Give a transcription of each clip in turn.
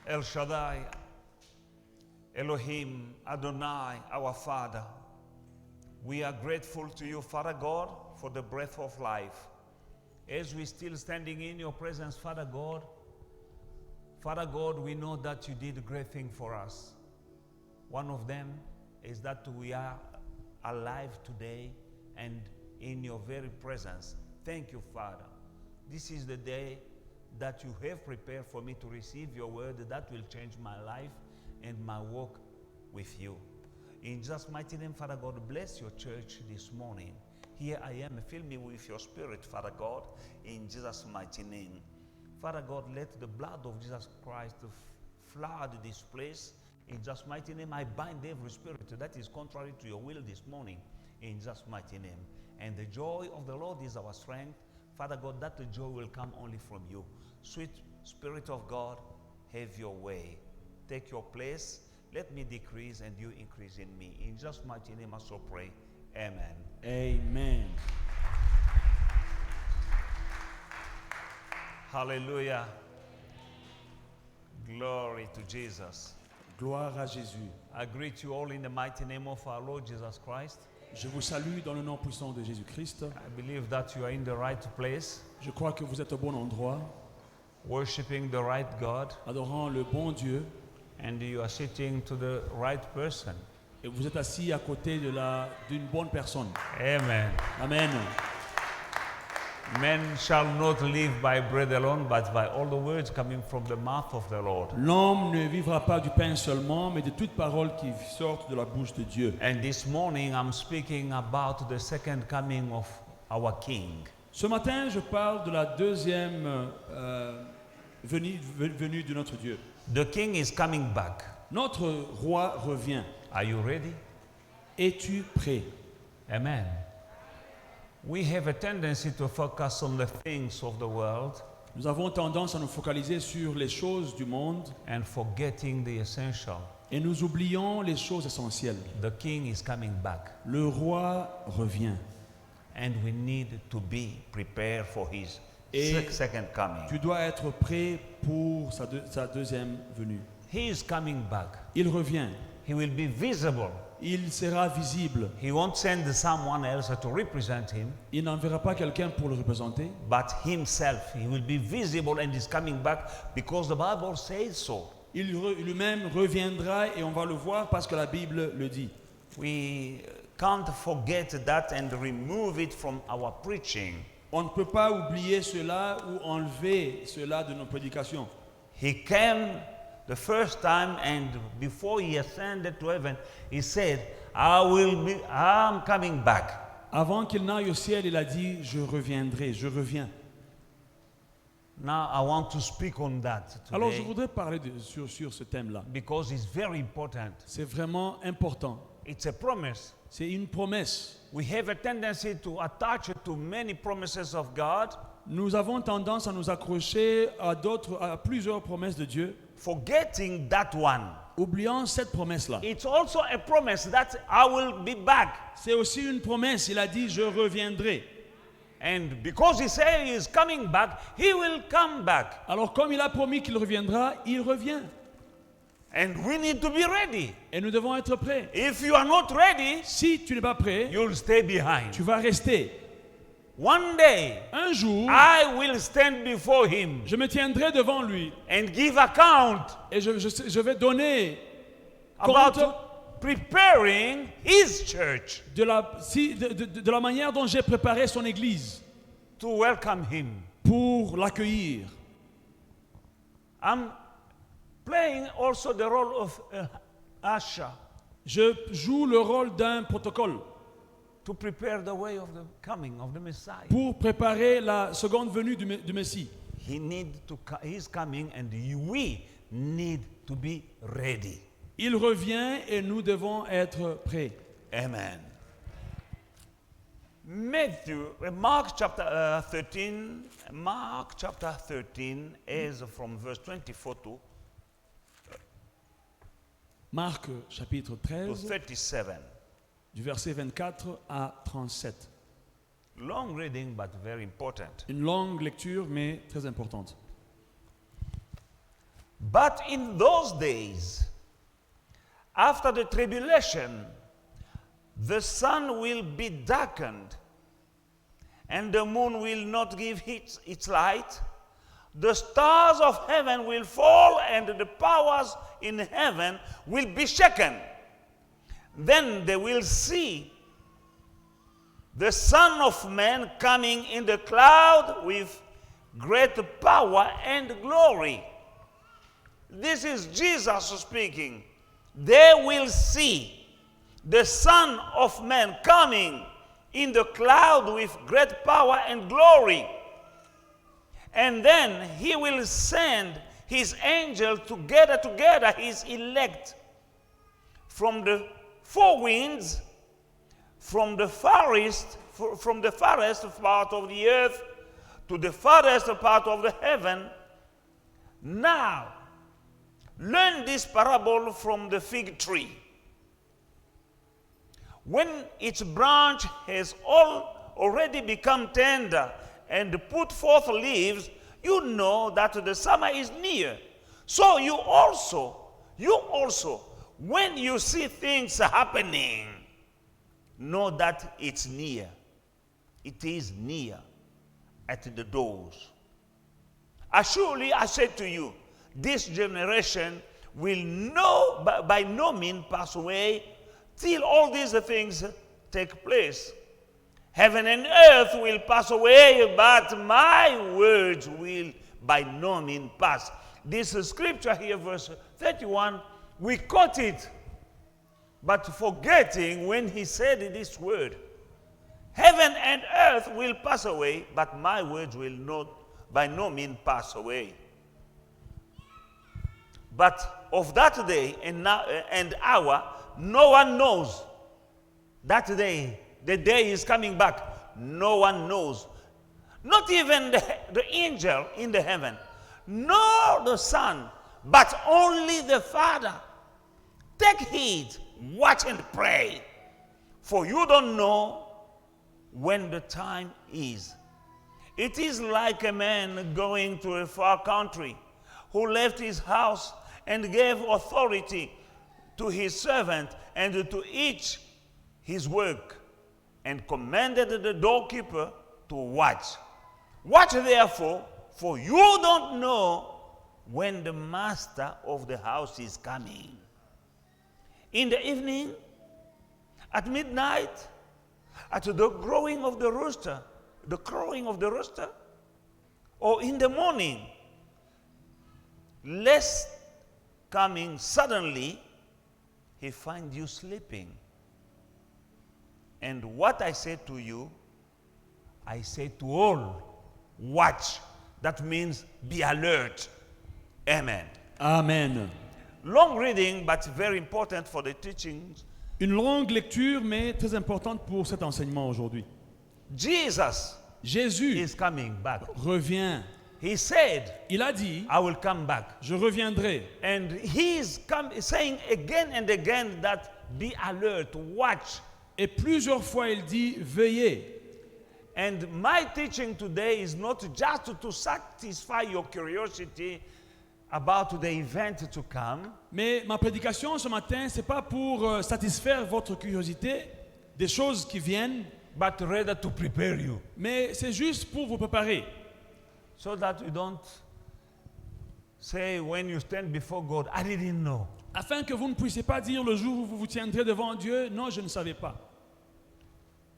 El Shaddai, Elohim, Adonai, our Father, we are grateful to you, Father God, for the breath of life. As we're still standing in your presence, Father God, we know that you did a great thing for us. One of them is that we are alive today and in your very presence. Thank you, Father. This is the day that you have prepared for me to receive your word that will change my life and my walk with you. In Jesus' mighty name, Father God, bless your church this morning. Here I am. Fill me with your spirit, Father God, in Jesus' mighty name. Father God, let the blood of Jesus Christ flood this place. In Jesus' mighty name, I bind every spirit that is contrary to your will this morning. In Jesus' mighty name. And the joy of the Lord is our strength. Father God, that the joy will come only from you. Sweet Spirit of God, have your way. Take your place. Let me decrease and you increase in me. In Jesus' mighty name I so pray. Amen. Amen. Hallelujah. Glory to Jesus. Gloire à Jésus. I greet you all in the mighty name of our Lord Jesus Christ. Je vous salue dans le nom puissant de Jésus-Christ. I believe that you are in the right place, Je crois que vous êtes au bon endroit, worshiping the right God, adorant le bon Dieu, and you are sitting to the right person. et vous êtes assis à côté d'une bonne personne. Amen. Amen. Men shall not live by bread alone, but by all the words coming from the mouth of the Lord. L'homme ne vivra pas du pain seulement, mais de toute parole qui sortent de la bouche de Dieu. And this morning I'm speaking about the second coming of our King. Ce matin, je parle de la deuxième venue de notre Dieu. The King is coming back. Notre roi revient. Are you ready? Es-tu prêt? Amen. We have a tendency to focus on the things of the world Nous avons tendance à nous focaliser sur les choses du monde and forgetting the essential. et nous oublions les choses essentielles. The King is coming back, Le roi revient. and we need to be prepared for his Et second coming. tu dois être prêt pour sa deuxième venue. He is coming back. Il revient. He will be visible. Il sera visible. He won't send someone else to represent him, Il n'enverra pas quelqu'un pour le représenter, but himself. He will be visible and is coming back because the Bible says so. il lui-même reviendra et on va le voir parce que la Bible le dit. We can't forget that and remove it from our preaching. On ne peut pas oublier cela ou enlever cela de nos prédications. He came the first time, and before he ascended to heaven, he said, I'm coming back. Avant qu'il n'aille au ciel, il a dit, je reviendrai, je reviens. Now I want to speak on that Alors je today voudrais parler sur ce thème-là. because it's very important. C'est vraiment important. It's a promise. C'est une promesse. We have a tendency to attach to many promises of God, Nous avons tendance à nous accrocher à plusieurs promesses de Dieu, forgetting that one. oubliant cette promesse-là. It's also a promise that I will be back. C'est aussi une promesse. Il a dit, je reviendrai. And because he said he is coming back, he will come back. Alors comme il a promis qu'il reviendra, il revient. And we need to be ready. Et nous devons être prêts. If you are not ready, Si tu n'es pas prêt, you'll stay behind. tu vas rester. One day, Un jour, I will stand before him je me tiendrai devant lui and give account et je vais donner about compte preparing his church de la manière dont j'ai préparé son église to welcome him. pour l'accueillir. I'm playing also the role of usher Je joue le rôle d'un protocole to prepare the way of the coming of the Messiah. pour préparer la seconde venue du Messie. He's coming, and we need to be ready. Il revient et nous devons être prêts. Amen. Mark chapter 13 is from verse 24 to Marc chapitre 13, 37. du verset 24 à 37. Long reading, but very important. Une longue lecture, mais très importante. But in those days, after the tribulation, the sun will be darkened, and the moon will not give its light. The stars of heaven will fall, and the powers in heaven will be shaken. Then they will see the Son of Man coming in the cloud with great power and glory. This is Jesus speaking. They will see the Son of Man coming in the cloud with great power and glory. And then he will send his angels to gather together his elect from the four winds, from the farthest part of the earth to the farthest part of the heaven. Now, learn this parable from the fig tree. When its branch has already become tender and put forth leaves, you know that the summer is near. So you also, when you see things happening, know that it's near. It is near at the doors. Surely I say to you, this generation will by no means pass away till all these things take place. Heaven and earth will pass away, but my words will by no means pass. This scripture here, verse 31, we quote it, but forgetting when he said this word. Heaven and earth will pass away, but my words will not by no means pass away. But of that day and hour, no one knows. That day, the day is coming back. No one knows. Not even the angel in the heaven, nor the Son, but only the Father. Take heed, watch and pray, for you don't know when the time is. It is like a man going to a far country who left his house and gave authority to his servant and to each his work, and commanded the doorkeeper to watch. Watch therefore, for you don't know when the master of the house is coming. In the evening, at midnight, at the crowing of the rooster, or in the morning, lest coming suddenly he find you sleeping. And what I say to you, I say to all, watch. That means be alert. Amen. Amen. Long reading, but very important for the teachings. Une longue lecture, mais très importante pour cet enseignement aujourd'hui. Jésus is coming back. Revient. He said, il a dit, I will come back. Je reviendrai. And he is saying again and again that be alert, watch. Et plusieurs fois il dit, veillez. And my teaching today is not just to satisfy your curiosity about the event to come. Mais ma prédication ce matin, c'est pas pour satisfaire votre curiosité des choses qui viennent, but rather to prepare you. Mais c'est juste pour vous préparer. So that you don't say when you stand before God, I didn't know. Afin que vous ne puissiez pas dire le jour où vous vous tiendrez devant Dieu, non, je ne savais pas.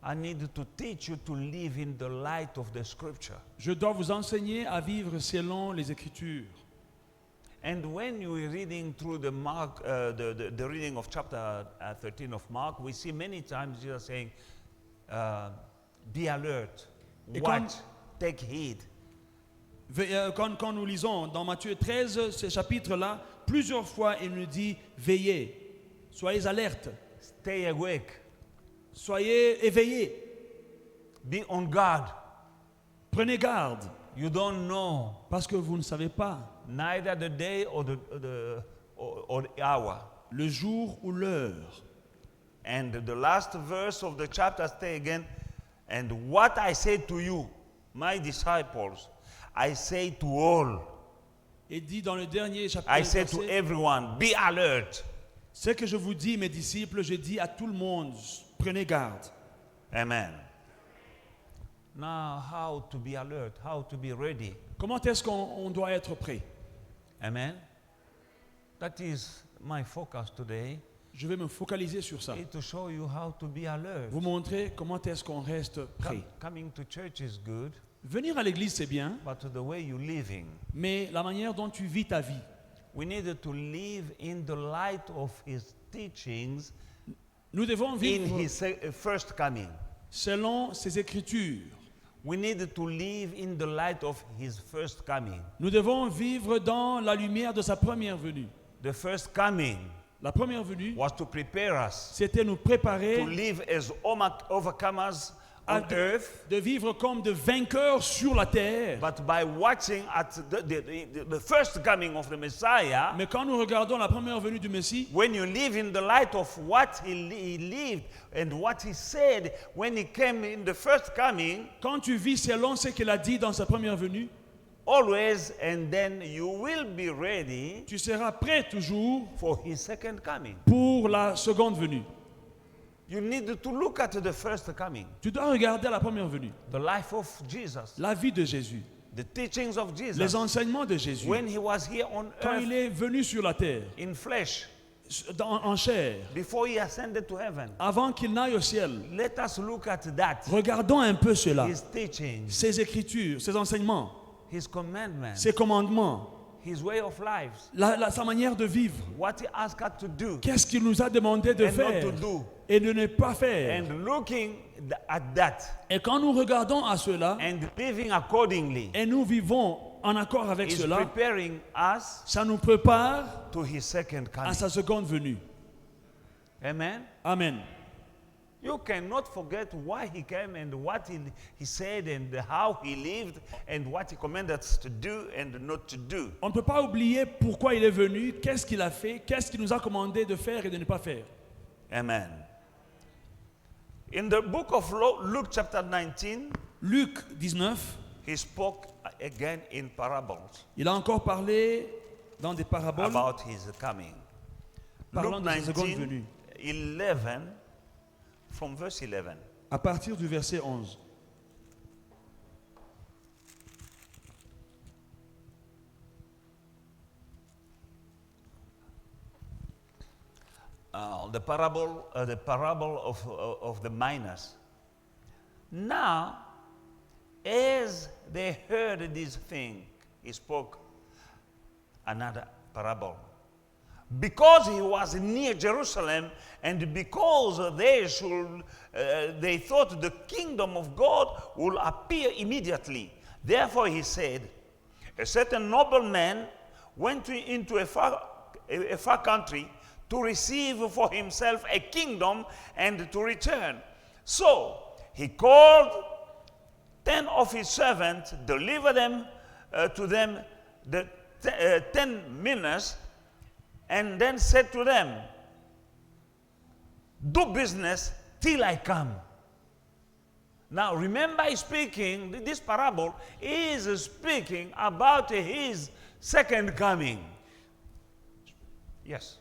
I need to teach you to live in the light of the scripture. Je dois vous enseigner à vivre selon les Écritures. And when you are reading through the reading of chapter 13 of Mark, we see many times Jesus saying, be alert, watch, take heed. Quand nous lisons dans Matthieu 13, ce chapitre-là, plusieurs fois il nous dit veillez, soyez alertes, stay awake, soyez éveillés, be on guard. Prenez garde. You don't know. Parce que vous ne savez pas. Neither the day or the hour. Le jour ou l'heure. And the last verse of the chapter say again, and what I say to you, my disciples, I say to all. Et dit dans le dernier chapitre, I say to verset, everyone, be alert. ce que je vous dis, mes disciples, je dis à tout le monde, prenez garde. Amen. Now, how to be alert, how to be ready. Comment est-ce qu'on doit être prêt? Amen. That is my focus today, Je vais me focaliser sur ça. is to show you how to be alert. Vous montrer comment est-ce qu'on reste prêt. Coming to church is good, Venir à l'église, c'est bien, but the way you're living, mais la manière dont tu vis ta vie. we need to live in the light of his teachings Nous devons in vivre his first coming. selon ses écritures. We need to live in the light of his first coming. Nous devons vivre dans la lumière de sa première venue. The first coming La première venue, was to prepare us c'était nous to préparer live as overcomers à on earth, de vivre comme de vainqueurs sur la terre. but by watching at the first coming of the Messiah, Mais quand nous regardons la première venue du Messie, when you live in the light of what he lived and what he said when he came in the first coming, quand tu vis selon ce qu'il a dit dans sa première venue, always, and then you will be ready tu seras prêt toujours for his second coming. pour la seconde venue. You need to look at the first coming, Tu dois regarder la première venue, the life of Jesus, la vie de Jésus, the teachings of les Jesus, enseignements de Jésus. when he was here on Quand earth il est venu sur la terre, in flesh, en chair, before he ascended to heaven. avant qu'il n'aille au ciel. Let us look at that, Regardons un peu cela, his teachings, ses écritures, ses enseignements, his commandments, ses commandements, his way of life, sa manière de vivre. what he asked us to do Qu'est-ce qu'il nous a demandé de and not faire to do. et de ne pas faire. And looking at that Et quand nous regardons à cela and living accordingly et nous vivons en accord avec is cela, preparing us ça nous prépare to his second à coming. sa seconde venue. Amen. Amen. You cannot forget why he came and what he said and how he lived and what he commanded us to do and not to do. On ne peut pas oublier pourquoi il est venu, qu'est-ce qu'il a fait, qu'est-ce qu'il nous a commandé de faire et de ne pas faire. Amen. In the book of Luke chapter 19, Luc 19, he spoke again in parables il a encore parlé dans des paraboles about his coming. parlant Luke de sa seconde 19, venue. 11, from verse 11. À partir du verset 11. The parable of the miners. Now, as they heard this thing, he spoke another parable. Because he was near Jerusalem, and because they thought the kingdom of God will appear immediately. Therefore, he said, a certain nobleman went into a far country to receive for himself a kingdom and to return. So he called 10 of his servants, delivered them to them the 10 minas, and then said to them, do business till I come. Now remember, he's speaking, this parable is speaking about his second coming. Yes.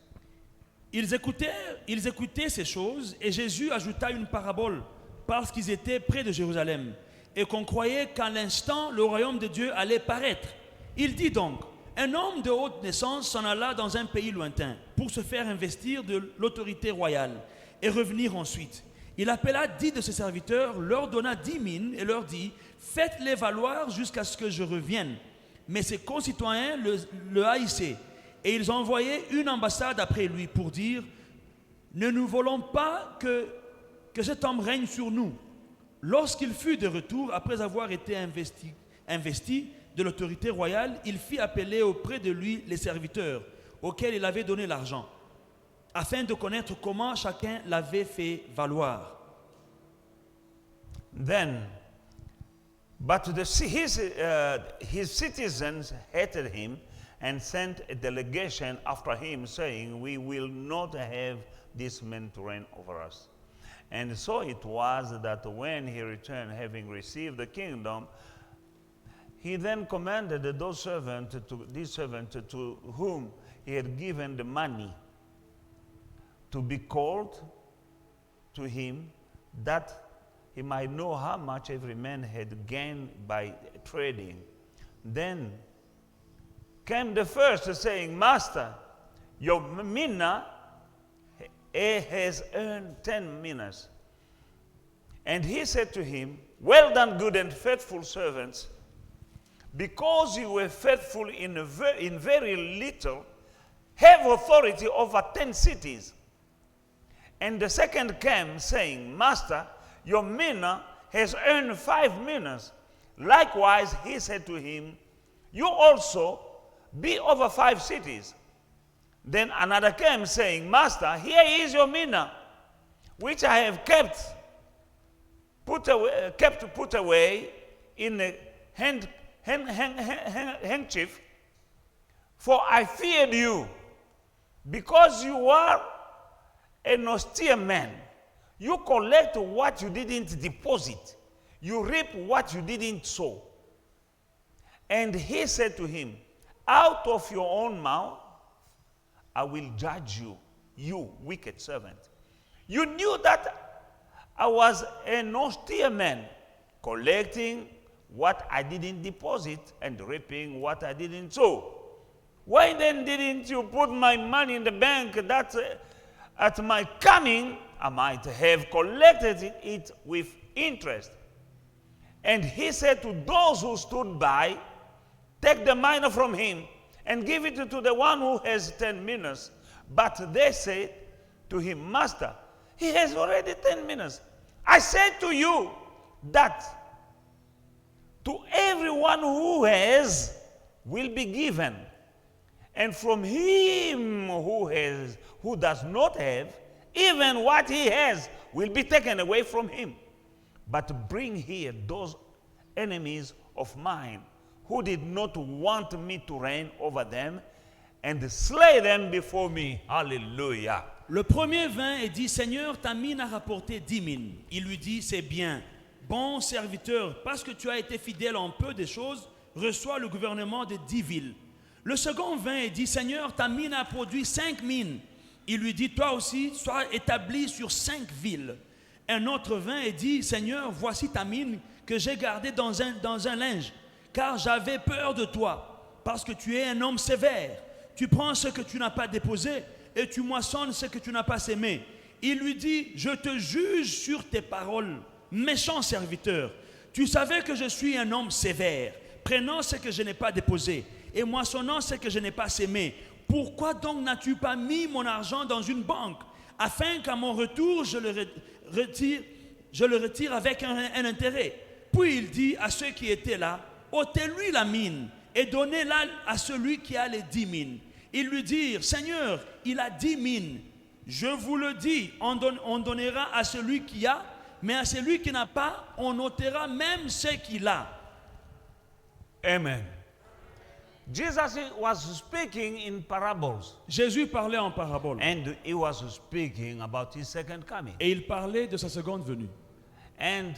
Ils écoutaient ces choses et Jésus ajouta une parabole parce qu'ils étaient près de Jérusalem et qu'on croyait qu'à l'instant le royaume de Dieu allait paraître. Il dit donc, un homme de haute naissance s'en alla dans un pays lointain pour se faire investir de l'autorité royale et revenir ensuite. Il appela 10 de ses serviteurs, leur donna 10 mines et leur dit, faites-les valoir jusqu'à ce que je revienne. Mais ses concitoyens le haïssaient. Et ils envoyaient une ambassade après lui pour dire, ne nous voulons pas que cet homme règne sur nous. Lorsqu'il fut de retour, après avoir été investi de l'autorité royale, il fit appeler auprès de lui les serviteurs auxquels il avait donné l'argent, afin de connaître comment chacun l'avait fait valoir. But his citizens hated him and sent a delegation after him, saying, we will not have this man to reign over us. And so it was that when he returned, having received the kingdom, he then commanded this servant to whom he had given the money to be called to him, that he might know how much every man had gained by trading. Then came the first, saying, Master, your mina has earned 10 minas. And he said to him, Well done, good and faithful servants, because you were faithful in very little, have authority over 10 cities. And the second came, saying, Master, your mina has earned 5 minas. Likewise, he said to him, You also be over 5 cities. Then another came, saying, Master, here is your mina, which I have kept put away in a handkerchief, for I feared you, because you are an austere man. You collect what you didn't deposit. You reap what you didn't sow. And he said to him, Out of your own mouth I will judge you, you wicked servant. You knew that I was an austere man, collecting what I didn't deposit and reaping what I didn't sow. Why then didn't you put my money in the bank, that at my coming I might have collected it with interest? And he said to those who stood by, Take the mina from him and give it to the one who has 10 minas. But they said to him, Master, he has already 10 minas. I said to you that to everyone who has will be given, and from him who does not have, even what he has will be taken away from him. But bring here those enemies of mine who did not want me to reign over them, and slay them before me. Hallelujah. Le premier vint et dit, Seigneur, ta mine a rapporté 10 mines. Il lui dit, c'est bien, bon serviteur, parce que tu as été fidèle en peu de choses, reçois le gouvernement de 10 villes. Le second vint et dit, Seigneur, ta mine a produit 5 mines. Il lui dit, toi aussi, sois établi sur 5 villes. Un autre vint et dit, Seigneur, voici ta mine que j'ai gardée dans un linge, car j'avais peur de toi, parce que tu es un homme sévère. Tu prends ce que tu n'as pas déposé et tu moissonnes ce que tu n'as pas sémé. Il lui dit, je te juge sur tes paroles, méchant serviteur. Tu savais que je suis un homme sévère, prenant ce que je n'ai pas déposé et moissonnant ce que je n'ai pas sémé. Pourquoi donc n'as-tu pas mis mon argent dans une banque, afin qu'à mon retour je le retire avec un intérêt? Puis il dit à ceux qui étaient là, ôtez-lui la mine et donnez-la à celui qui a les 10 mines. Ils lui dirent, Seigneur, il a 10 mines. Je vous le dis, on donnera à celui qui a, mais à celui qui n'a pas, on ôtera même ce qu'il a. Amen. Jesus was speaking in parables. Jésus parlait en parabole. And he was speaking about his second coming. Et il parlait de sa seconde venue. And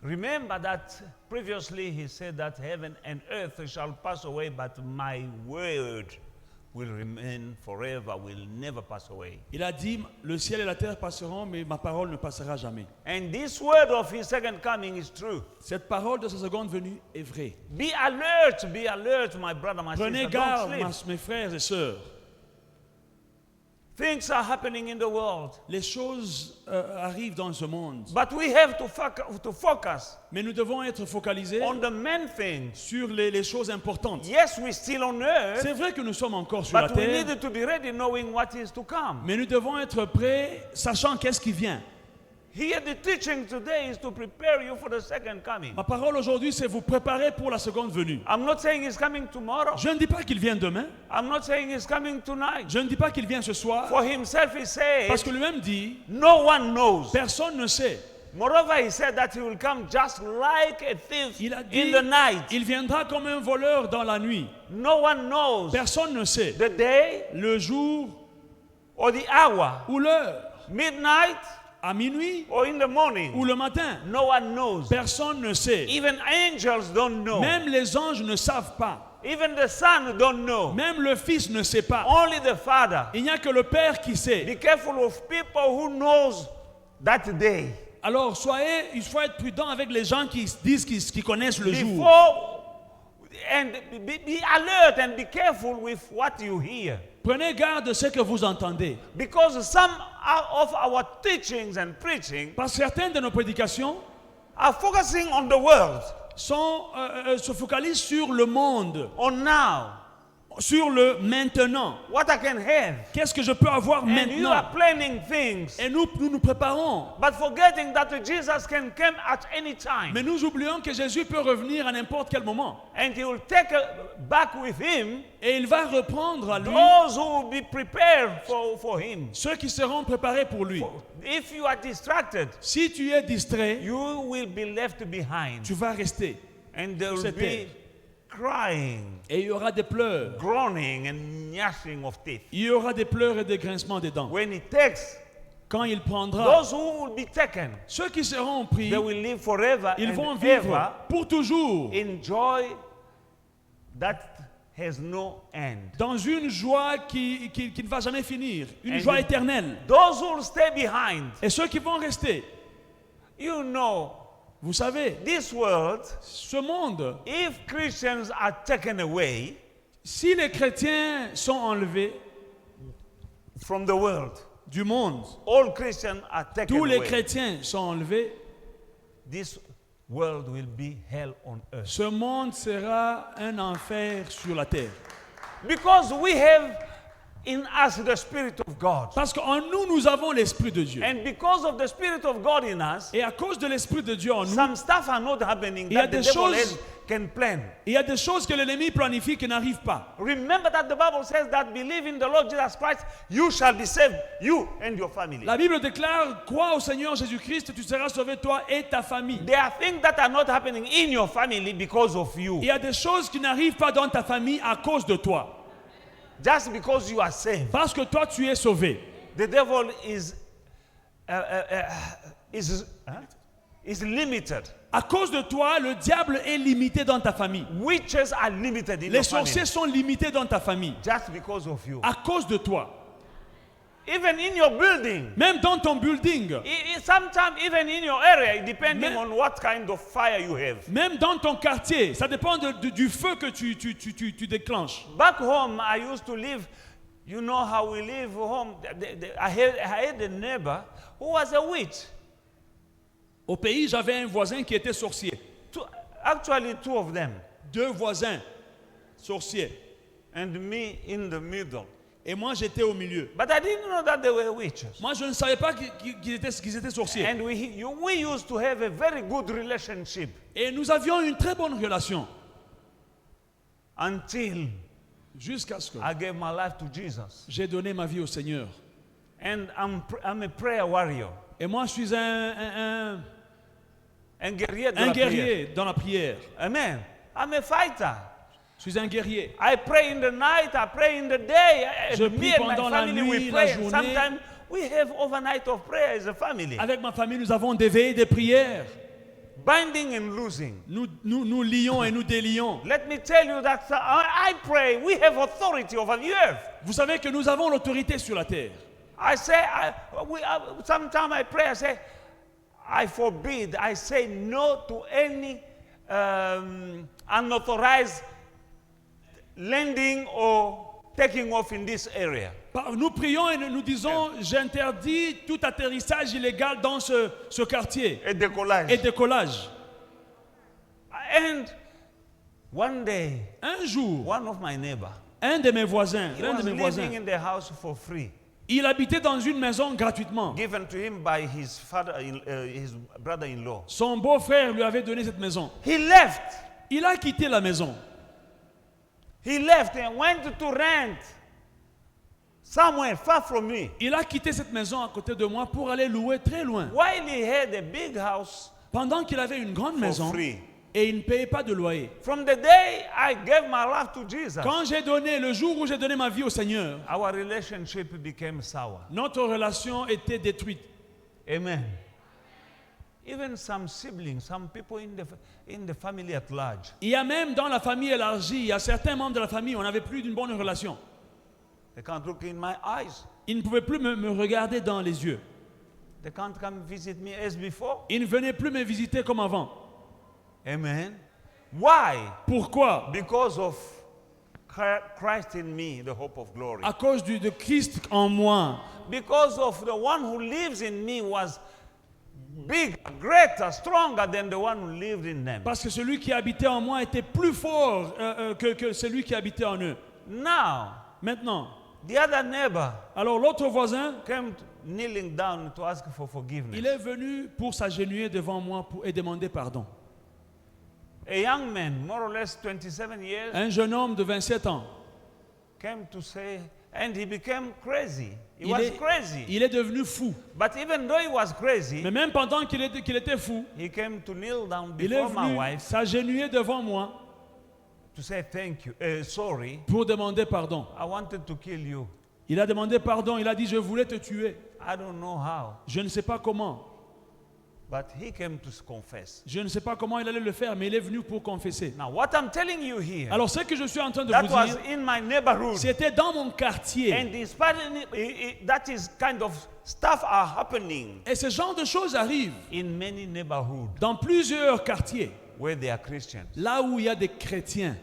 remember that previously he said that heaven and earth shall pass away, but my word will remain forever, will never pass away. Il a dit, le ciel et la terre passeront, mais ma parole ne passera jamais. And this word of his second coming is true. Cette parole de sa seconde venue est vraie. Be alert, my brother, my Prenez sister. garde, Don't sleep. mes frères et sœurs. Things are happening in the world. Les choses arrivent dans ce monde. But we have to focus Mais nous devons être focalisés on the main things. sur les choses importantes. Yes, we're still on earth, C'est vrai que nous sommes encore sur la but we terre, need to be ready knowing what is to come. mais nous devons être prêts, sachant qu'est-ce qui vient. Here the teaching today is to prepare you for the second coming. Ma parole aujourd'hui, c'est vous préparer pour la seconde venue. I'm not saying he's coming tomorrow. Je ne dis pas qu'il vient demain. I'm not saying he's coming tonight. Je ne dis pas qu'il vient ce soir. For himself he Parce says, que lui-même dit, no one knows. personne ne sait. Moreover, he said that he will come just like a thief Il a dit, in the night. il viendra comme un voleur dans la nuit. No one knows Personne ne sait the day le jour or the hour, ou l'heure, midnight à minuit or in the morning. ou le matin. No one knows. Personne ne sait. Even angels don't know. Même les anges ne savent pas. Even the Son don't know. Même le Fils ne sait pas. Only the Father. Il n'y a que le Père qui sait. Be careful of people who knows that day. Alors, il faut être prudent avec les gens qui disent qu'ils connaissent le jour. Before, and be alert and be careful with what you hear. Prenez garde de ce que vous entendez. Because some of our teachings and preaching Parce que certaines de nos prédications are focusing on the world, se focalisent sur le monde, on now, sur le maintenant. what I can have. Qu'est-ce que je peux avoir And you are maintenant? planning things, Et nous préparons. but forgetting that Jesus can come at any time. Mais nous oublions que Jésus peut revenir à n'importe quel moment. And he will take back with him Et il va reprendre à lui those who will be prepared for him. ceux qui seront préparés pour lui. If you are distracted, Si tu es distrait, you will be left behind. tu vas rester. And there will Cette be crying, Et il y aura des pleurs. groaning, and gnashing of teeth. Il y aura des pleurs et des grincements des dents. When he takes, Quand il prendra, those who will be taken, ceux qui seront pris, they will live forever ils vont and vivre ever pour toujours in joy that has no end. dans une joie qui ne va jamais finir, une And joie you- éternelle. Those who will stay behind, Et ceux qui vont rester, you know, vous savez, this world, ce monde, if Christians are taken away si les chrétiens sont enlevés from the world, du monde, all Christians are taken tous les away, chrétiens sont enlevés, this world will be hell on earth. ce monde sera un enfer sur la terre. Because we have in us the Spirit of God. Parce qu'en nous, nous avons l'Esprit de Dieu. And because of the Spirit of God in us, Et à cause de l'Esprit de Dieu en nous, some stuff are not happening Il y a that the des devil choses- can plan. il y a des choses que l'ennemi planifie qui n'arrivent pas. Remember that the Bible says that believe in the Lord Jesus Christ, you shall be saved, you and your family. La Bible déclare, crois au Seigneur Jésus-Christ, tu seras sauvé toi et ta famille. There are things that are not happening in your family because of you. Il y a des choses qui n'arrivent pas dans ta famille à cause de toi. Just because you are saved. Parce que toi, tu es sauvé. The devil is limited. À cause de toi, le diable est limité dans ta famille. Witches are limited in Les your sorciers family. sont limités dans ta famille. Just because of you. À cause de toi. Even in your building. Même dans ton building. Sometimes even in your area, depending Mais- on what kind of fire you have. Même dans ton quartier. Ça dépend du feu que tu déclenches. Back home, I used to live, you know how we live home. I had a neighbor who was a witch. Au pays, j'avais un voisin qui était sorcier. Actually, two of them. 2 voisins sorciers. And me in the middle. Et moi, j'étais au milieu. But I didn't know that they were witches. Moi, je ne savais pas qu'ils étaient sorciers. And we used to have a very good relationship Et nous avions une très bonne relation. until Jusqu'à ce que I gave my life to Jesus. j'ai donné ma vie au Seigneur. And I'm a prayer warrior. Et moi, je suis un guerrier de la prière. guerrier dans la prière. Amen. I'm a fighter. Je suis un guerrier. I pray in the night, I pray in the day. Je Me prie and my pendant la family, nuit, we la pray. journée. Sometimes we have overnight of prayer as a family. Avec ma famille, nous avons des veillées, des prières. Binding and losing. Nous lions et nous délions. Let me tell you that I pray. We have authority over the earth. Vous savez que nous avons l'autorité sur la terre. I say, sometimes I pray, I say, I forbid, I say no to any unauthorized landing or taking off in this area. Nous prions et nous disons, j'interdis tout atterrissage illégal dans ce quartier. A décollage. Et décollage. And one day, Un jour, one of my neighbors, un de mes voisins, he l'un was de mes living voisins, in the house for free, il habitait dans une maison gratuitement. given to him by his father, his brother-in-law. Son beau-frère lui avait donné cette maison. He left. Il a quitté la maison. He left and went to rent somewhere far from me. Il a quitté cette maison à côté de moi pour aller louer très loin. While he had a big house Pendant qu'il avait une grande for maison free. et il ne payait pas de loyer. From the day I gave my life to Jesus, Quand le jour où j'ai donné ma vie au Seigneur, our relationship became sour. notre relation était détruite. Amen. Even some siblings, some people in the family at large, Il y a même dans la famille élargie, il y a certains membres de la famille, on n'avait plus d'une bonne relation. they can't look in my eyes. Ils ne pouvaient plus me regarder dans les yeux. They can't come visit me as before. Ils ne venaient plus me visiter comme avant. Amen. Why? Pourquoi? Because of Christ in me, the hope of glory. À cause de Christ en moi. Because of the one who lives in me was big, greater, stronger than the one who lived in them. Parce que celui qui habitait en moi était plus fort que celui qui habitait en eux. Now, Maintenant, the other neighbor alors l'autre voisin, came kneeling down to ask for forgiveness. il est venu pour s'agenouiller devant moi et demander pardon. A young man, more or less 27 years, Un jeune homme de 27 ans. came to say, and he became crazy. He Il was est, crazy. il est devenu fou. But even though he was crazy, Mais même pendant qu'il était fou, he came to kneel down il est before my venu wife s'agenouiller devant moi to say thank you, sorry. pour demander pardon. I wanted to kill you. Il a demandé pardon, il a dit je voulais te tuer. I don't know how, Je ne sais pas comment. but he came to confess. Je ne sais pas comment il allait le faire, mais il est venu pour confesser. Now, what I'm telling you here, Alors ce que je suis en train de that vous was dire, in my neighborhood, c'était dans mon quartier. and that is kind of stuff are happening Et ce genre de choses arrivent in many neighborhoods dans plusieurs quartiers, where they are Christians. là où il y a des chrétiens.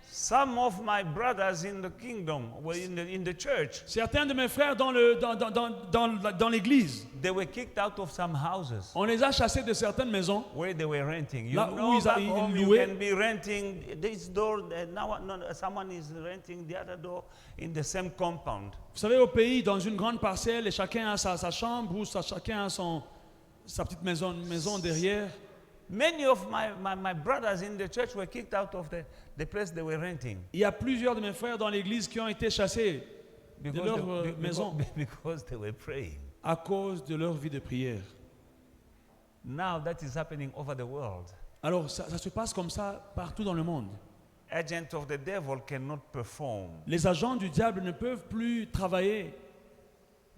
Some of my brothers in the kingdom, well, in the church, Certains de mes frères dans l'église, they were kicked out of some houses on les a chassés de certaines maisons. where they were renting. You Là où know, ils back ils home, you louaient. can be renting this door, now someone is renting the other door in the same compound. Vous savez, au pays, dans une grande parcelle, et chacun a sa chambre ou chacun a sa petite maison derrière. Many of my brothers in the church were kicked out of the place they were renting Il y a plusieurs de mes frères dans l'église qui ont été chassés de leur maison because they were praying. à cause de leur vie de prière. Now that is happening over the world. Alors, ça se passe comme ça partout dans le monde. Agents of the devil cannot perform Les agents du diable ne peuvent plus travailler.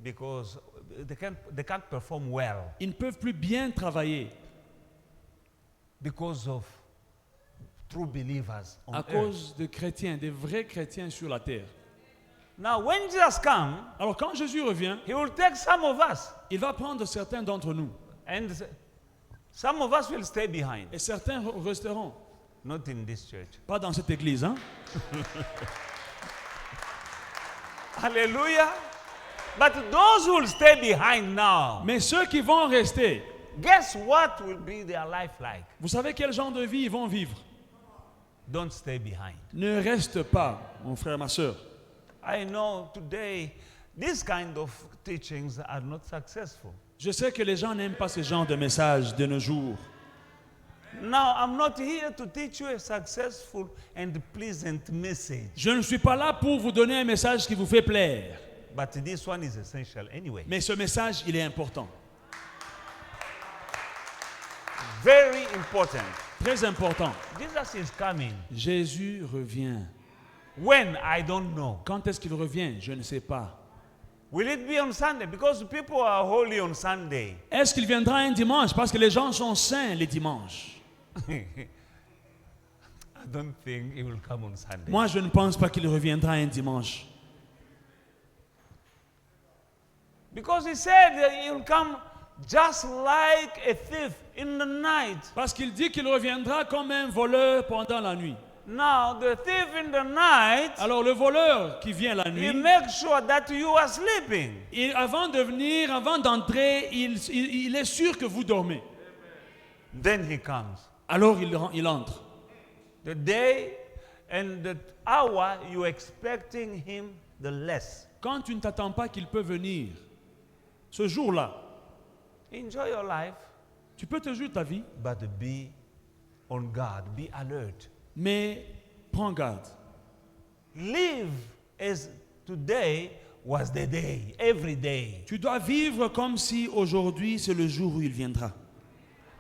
because they can't perform well Ils ne peuvent plus bien travailler because of true believers on à earth. cause de chrétiens, des vrais chrétiens sur la terre. Now, when Jesus comes, Alors, quand Jésus revient, he will take some of us, il va prendre certains d'entre nous and some of us will stay behind. et certains resteront. Not in this church. Pas dans cette église, hein? Hallelujah. But those who will stay behind now, Mais ceux qui vont rester, guess what will be their life like? vous savez quel genre de vie ils vont vivre? Don't stay behind. Ne reste pas, mon frère, ma soeur. I know today these kind of teachings are not successful. Je sais que les gens n'aiment pas ce genre de messages de nos jours. Now, I'm not here to teach you a successful and pleasant message, Je ne suis pas là pour vous donner un message qui vous fait plaire. but this one is essential anyway. Mais ce message, il est important. Very important. Très important. Jesus is coming. Jésus revient. When? I don't know. Quand est-ce qu'il revient? Je ne sais pas. Will it be on Sunday? Because people are holy on Sunday. Est-ce qu'il viendra un dimanche? Parce que les gens sont saints les dimanches. I don't think he will come on Sunday. Moi, je ne pense pas qu'il reviendra un dimanche. Because he said that he will come just like a thief in the night. Parce qu'il dit qu'il reviendra comme un voleur pendant la nuit. Now, the thief in the night, Alors le voleur qui vient la he nuit, makes sure that you are sleeping. avant de venir, avant d'entrer, il est sûr que vous dormez. Then he comes. Alors il entre. The day and the hour you're expecting him, the less. Quand tu ne t'attends pas qu'il peut venir, ce jour-là, Enjoy your life, tu peux te jouer ta vie, but be on guard, be alert. mais prends garde. Live as today was the day, every day. Tu dois vivre comme si aujourd'hui c'est le jour où il viendra.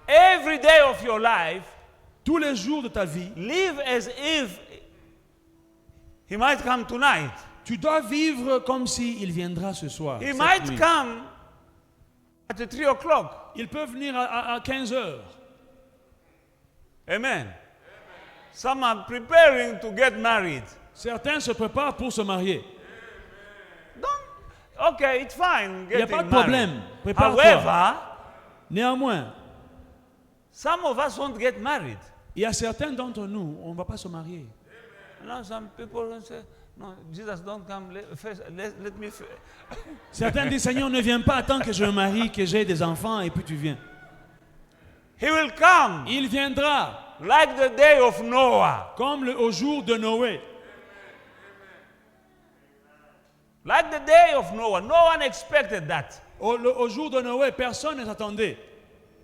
Every day of your life, Tous les jours de ta vie, live as if he might come tonight. Tu dois vivre comme s'il viendra ce soir. He cette might nuit. come at 3 o'clock. Il peut venir à 15 heures. Amen. Some are preparing to get married. Certains se préparent pour se marier. Don't, okay, it's fine. Il n'y a Getting pas de married. problème. Prépare-toi. However, Néanmoins, some of us won't get married. il y a certains d'entre nous, on ne va pas se marier. Now some people will say, no, Jesus, don't come. Let me. Certains disent, Seigneur, ne viens pas, attends que je me marie, que j'ai des enfants, et puis tu viens. He will come Il viendra, like the day of Noah. comme au jour de Noé. Like the day of Noah. No one expected that. Au jour de Noé, personne ne s'attendait.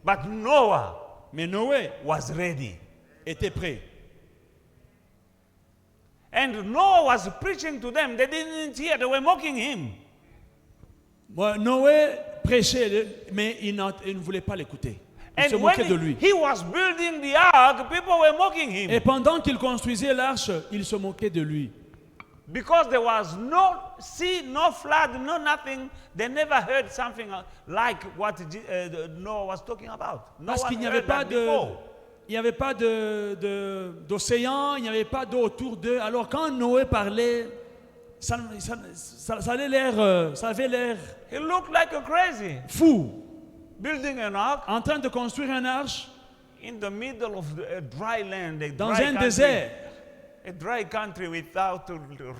But Noah Mais Noé was ready. était prêt. And Noah was preaching to them. They didn't hear. They were mocking him. Noé prêchait, mais il ne voulait pas l'écouter. Il se And when moquait de lui. he was building the ark, people were mocking him. Et pendant qu'il construisait l'arche, il se moquait de lui. Because there was no sea, no flood, no nothing. They never heard something like what Noah was talking about. No Parce one qu'il n'y avait heard pas that de... before. Il n'y avait pas d'océan, il n'y avait pas d'eau autour d'eux. Alors quand Noé parlait, ça avait l'air He looked like a crazy. fou. Building an ark En train de construire un arche in the middle of a dry land, dans un désert. a dry country without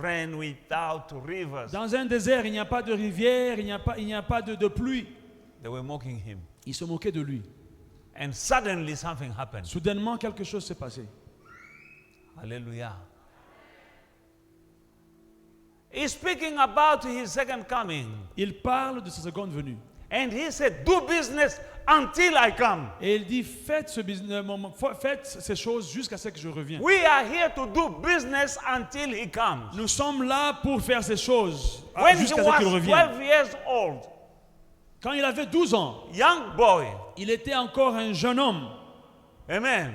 rain, without rivers. Dans un désert, il n'y a pas de rivière, il n'y a pas de pluie. They were mocking him. Il se moquait de lui. And suddenly something happened. Soudainement, quelque chose s'est passé. Hallelujah. He's speaking about his second coming. Il parle de sa seconde venue. And he said, do business until I come. Et il dit, faites ces choses jusqu'à ce que je revienne. We are here to do business until he comes. Nous sommes là pour faire ces choses When he jusqu'à ce qu'il was revienne. 12 years old, Quand il avait 12 ans, young boy, il était encore un jeune homme. amen.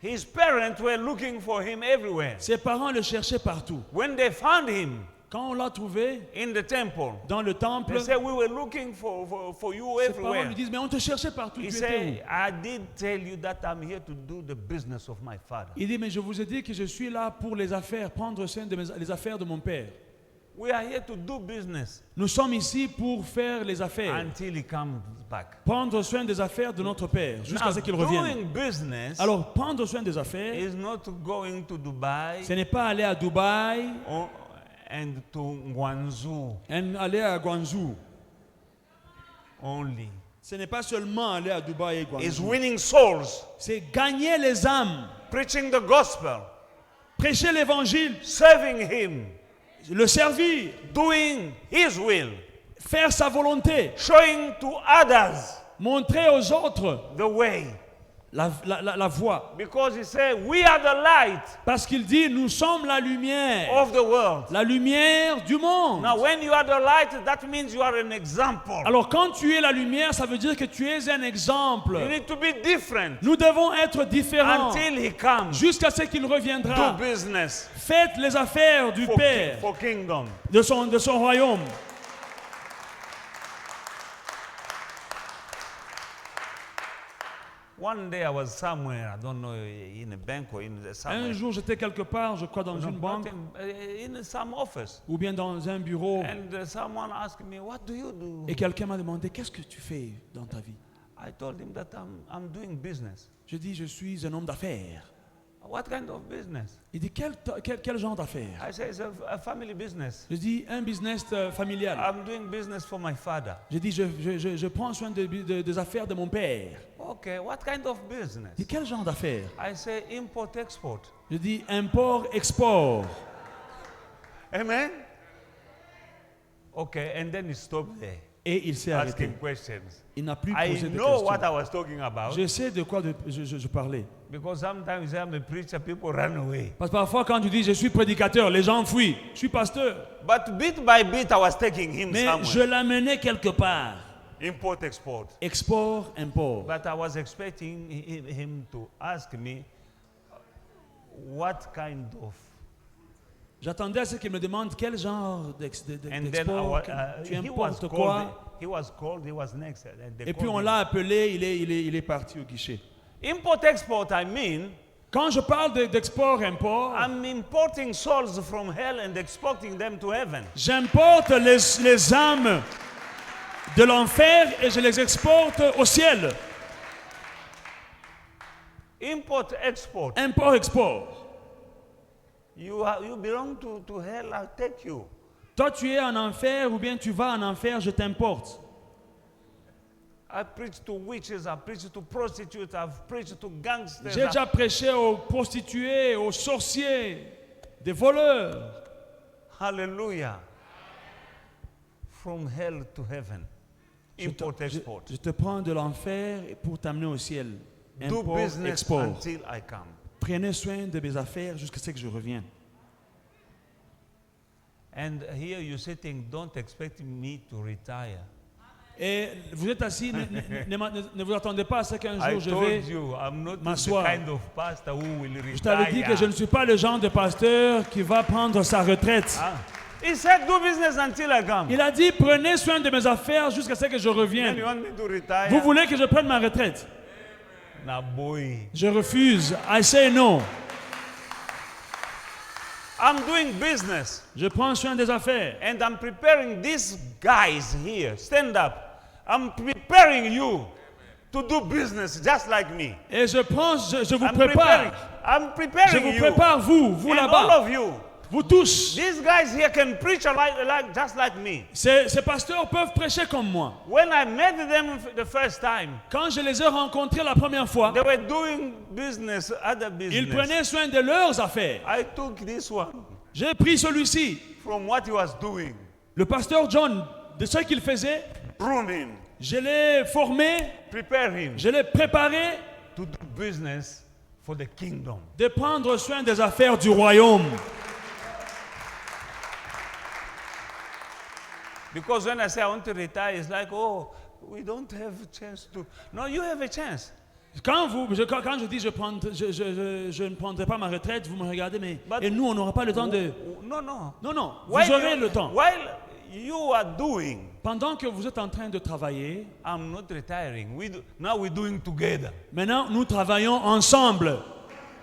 His parents were looking for him everywhere. Ses parents le cherchaient partout. When they found him Quand on l'a trouvé in the temple, dans le temple, they said, we were looking for you ses parents everywhere. lui disent, mais on te cherchait partout, He tu étais où? said, I did tell you that I'm here to do the business of my father. Il dit, mais je vous ai dit que je suis là pour les affaires, prendre soin des affaires de mon père. We are here to do business Nous sommes ici pour faire les affaires, until he comes back. prendre soin des affaires de notre père, jusqu'à Now, ce qu'il revienne. doing business Alors, prendre soin des affaires, is not going to Dubai ce n'est pas aller à Dubaï, and to Guangzhou aller à Guangzhou. only. Ce n'est pas seulement aller à Dubaï et It's Guangzhou. winning souls, C'est gagner les âmes, preaching the gospel, prêcher l'évangile, serving him, le servir, doing his will, faire sa volonté, showing to others montrer aux autres the way. la voie. Because he said, we are the light Parce qu'il dit, nous sommes la lumière, of the world. la lumière du monde. Now, when you are the light, that means you are an example. Alors quand tu es la lumière, ça veut dire que tu es un exemple. You need to be different Nous devons être différents until he comes. jusqu'à ce qu'il Do reviendra. business Faites les affaires du Père, for kingdom. de son royaume. One day I was somewhere, I don't know, in a bank or in somewhere. Un jour, j'étais quelque part, je crois dans No, une not banque in some office. ou bien dans un bureau, And someone asked me, what do you do? et quelqu'un m'a demandé, qu'est-ce que tu fais dans ta vie? I told him that I'm doing business. Je dis, je suis un homme d'affaires. What kind of business? Il dit, quel genre d'affaires? I say, it's a family business. Je dis, un business familial. I'm doing business for my father. Je dis, je prends soin des affaires de mon père. Okay, what kind of business? Il dit, quel genre d'affaires? I say, import-export. Je dis, import-export. Amen? Okay, and then he stopped there, Et il s'est arrêté. asking questions. Il n'a plus I posé de know what I questions. was talking about, Je sais de quoi je parlais. because sometimes I'm a preacher, people run away. Parce que parfois, quand tu dis, je suis prédicateur, les gens fuient. Je suis pasteur. But bit by bit, I was taking him Mais je somewhere. l'amenais quelque part. Import-export. Export, import. But I was expecting him to ask me, what kind of J'attendais à ce qu'il me demande quel genre And then d'export, tu importes quoi. he was called, he was next. And they Et puis called on him. l'a appelé, il est parti au guichet. Import-export, I mean, Quand je parle d'export-import, I'm importing souls from hell and exporting them to heaven. j'importe les âmes de l'enfer et je les exporte au ciel. Import-export. Import-export. You belong to hell, I'll take you. Toi, tu es en enfer ou bien tu vas en enfer, je t'importe. I preach to witches, I preach to prostitutes, I've preached to gangsters. J'ai déjà prêché aux prostituées, aux sorciers, des voleurs. Hallelujah. From hell to heaven. Import-export. Je te prends de l'enfer pour t'amener au ciel. Do business Import-export. until I come. Prenez soin de mes affaires jusqu'à ce que je revienne. And here you're sitting, don't expect me to retire. Et vous êtes assis, ne vous attendez pas à ce qu'un I jour je vais. told you, I'm not the m'asseoir. kind of pastor who will Je t'avais dit que je ne retire. suis pas le genre de pasteur qui va prendre sa retraite. Ah. He said, do business until I come. Il a dit, prenez soin de mes affaires jusqu'à ce que je Then you revienne. want me to retire? Vous voulez que je prenne ma retraite? Nah, boy. Je refuse. I say no. I'm doing business. Je prends soin des affaires. And I'm preparing these guys here. Stand up. I'm preparing you to do business just like me. Et je vous I'm preparing. prépare. I'm Je preparing vous you. prépare, vous And all là-bas. of you. Vous tous. These guys here can preach just like me. Ces pasteurs peuvent prêcher comme moi. When I met them the first time, Quand je les ai rencontrés la première fois, they were doing business, other ils business. prenaient soin de leurs affaires. I took this one J'ai pris celui-ci. from what he was doing. Le pasteur John, de ce qu'il faisait, Prune him, je l'ai formé, prepare him je l'ai préparé to do business for the kingdom. de prendre soin des affaires du royaume. Because when I say I want to retire, it's like, oh, we don't have a chance to. No, you have a chance. Quand je dis je ne prendrai pas ma retraite, vous me regardez, mais But- et nous, on n'aura pas le temps de... No, no. Non, non, While vous aurez you- le temps. While you are doing, Pendant que vous êtes en train de travailler, I'm not retiring. Now we're doing together, maintenant, nous travaillons ensemble.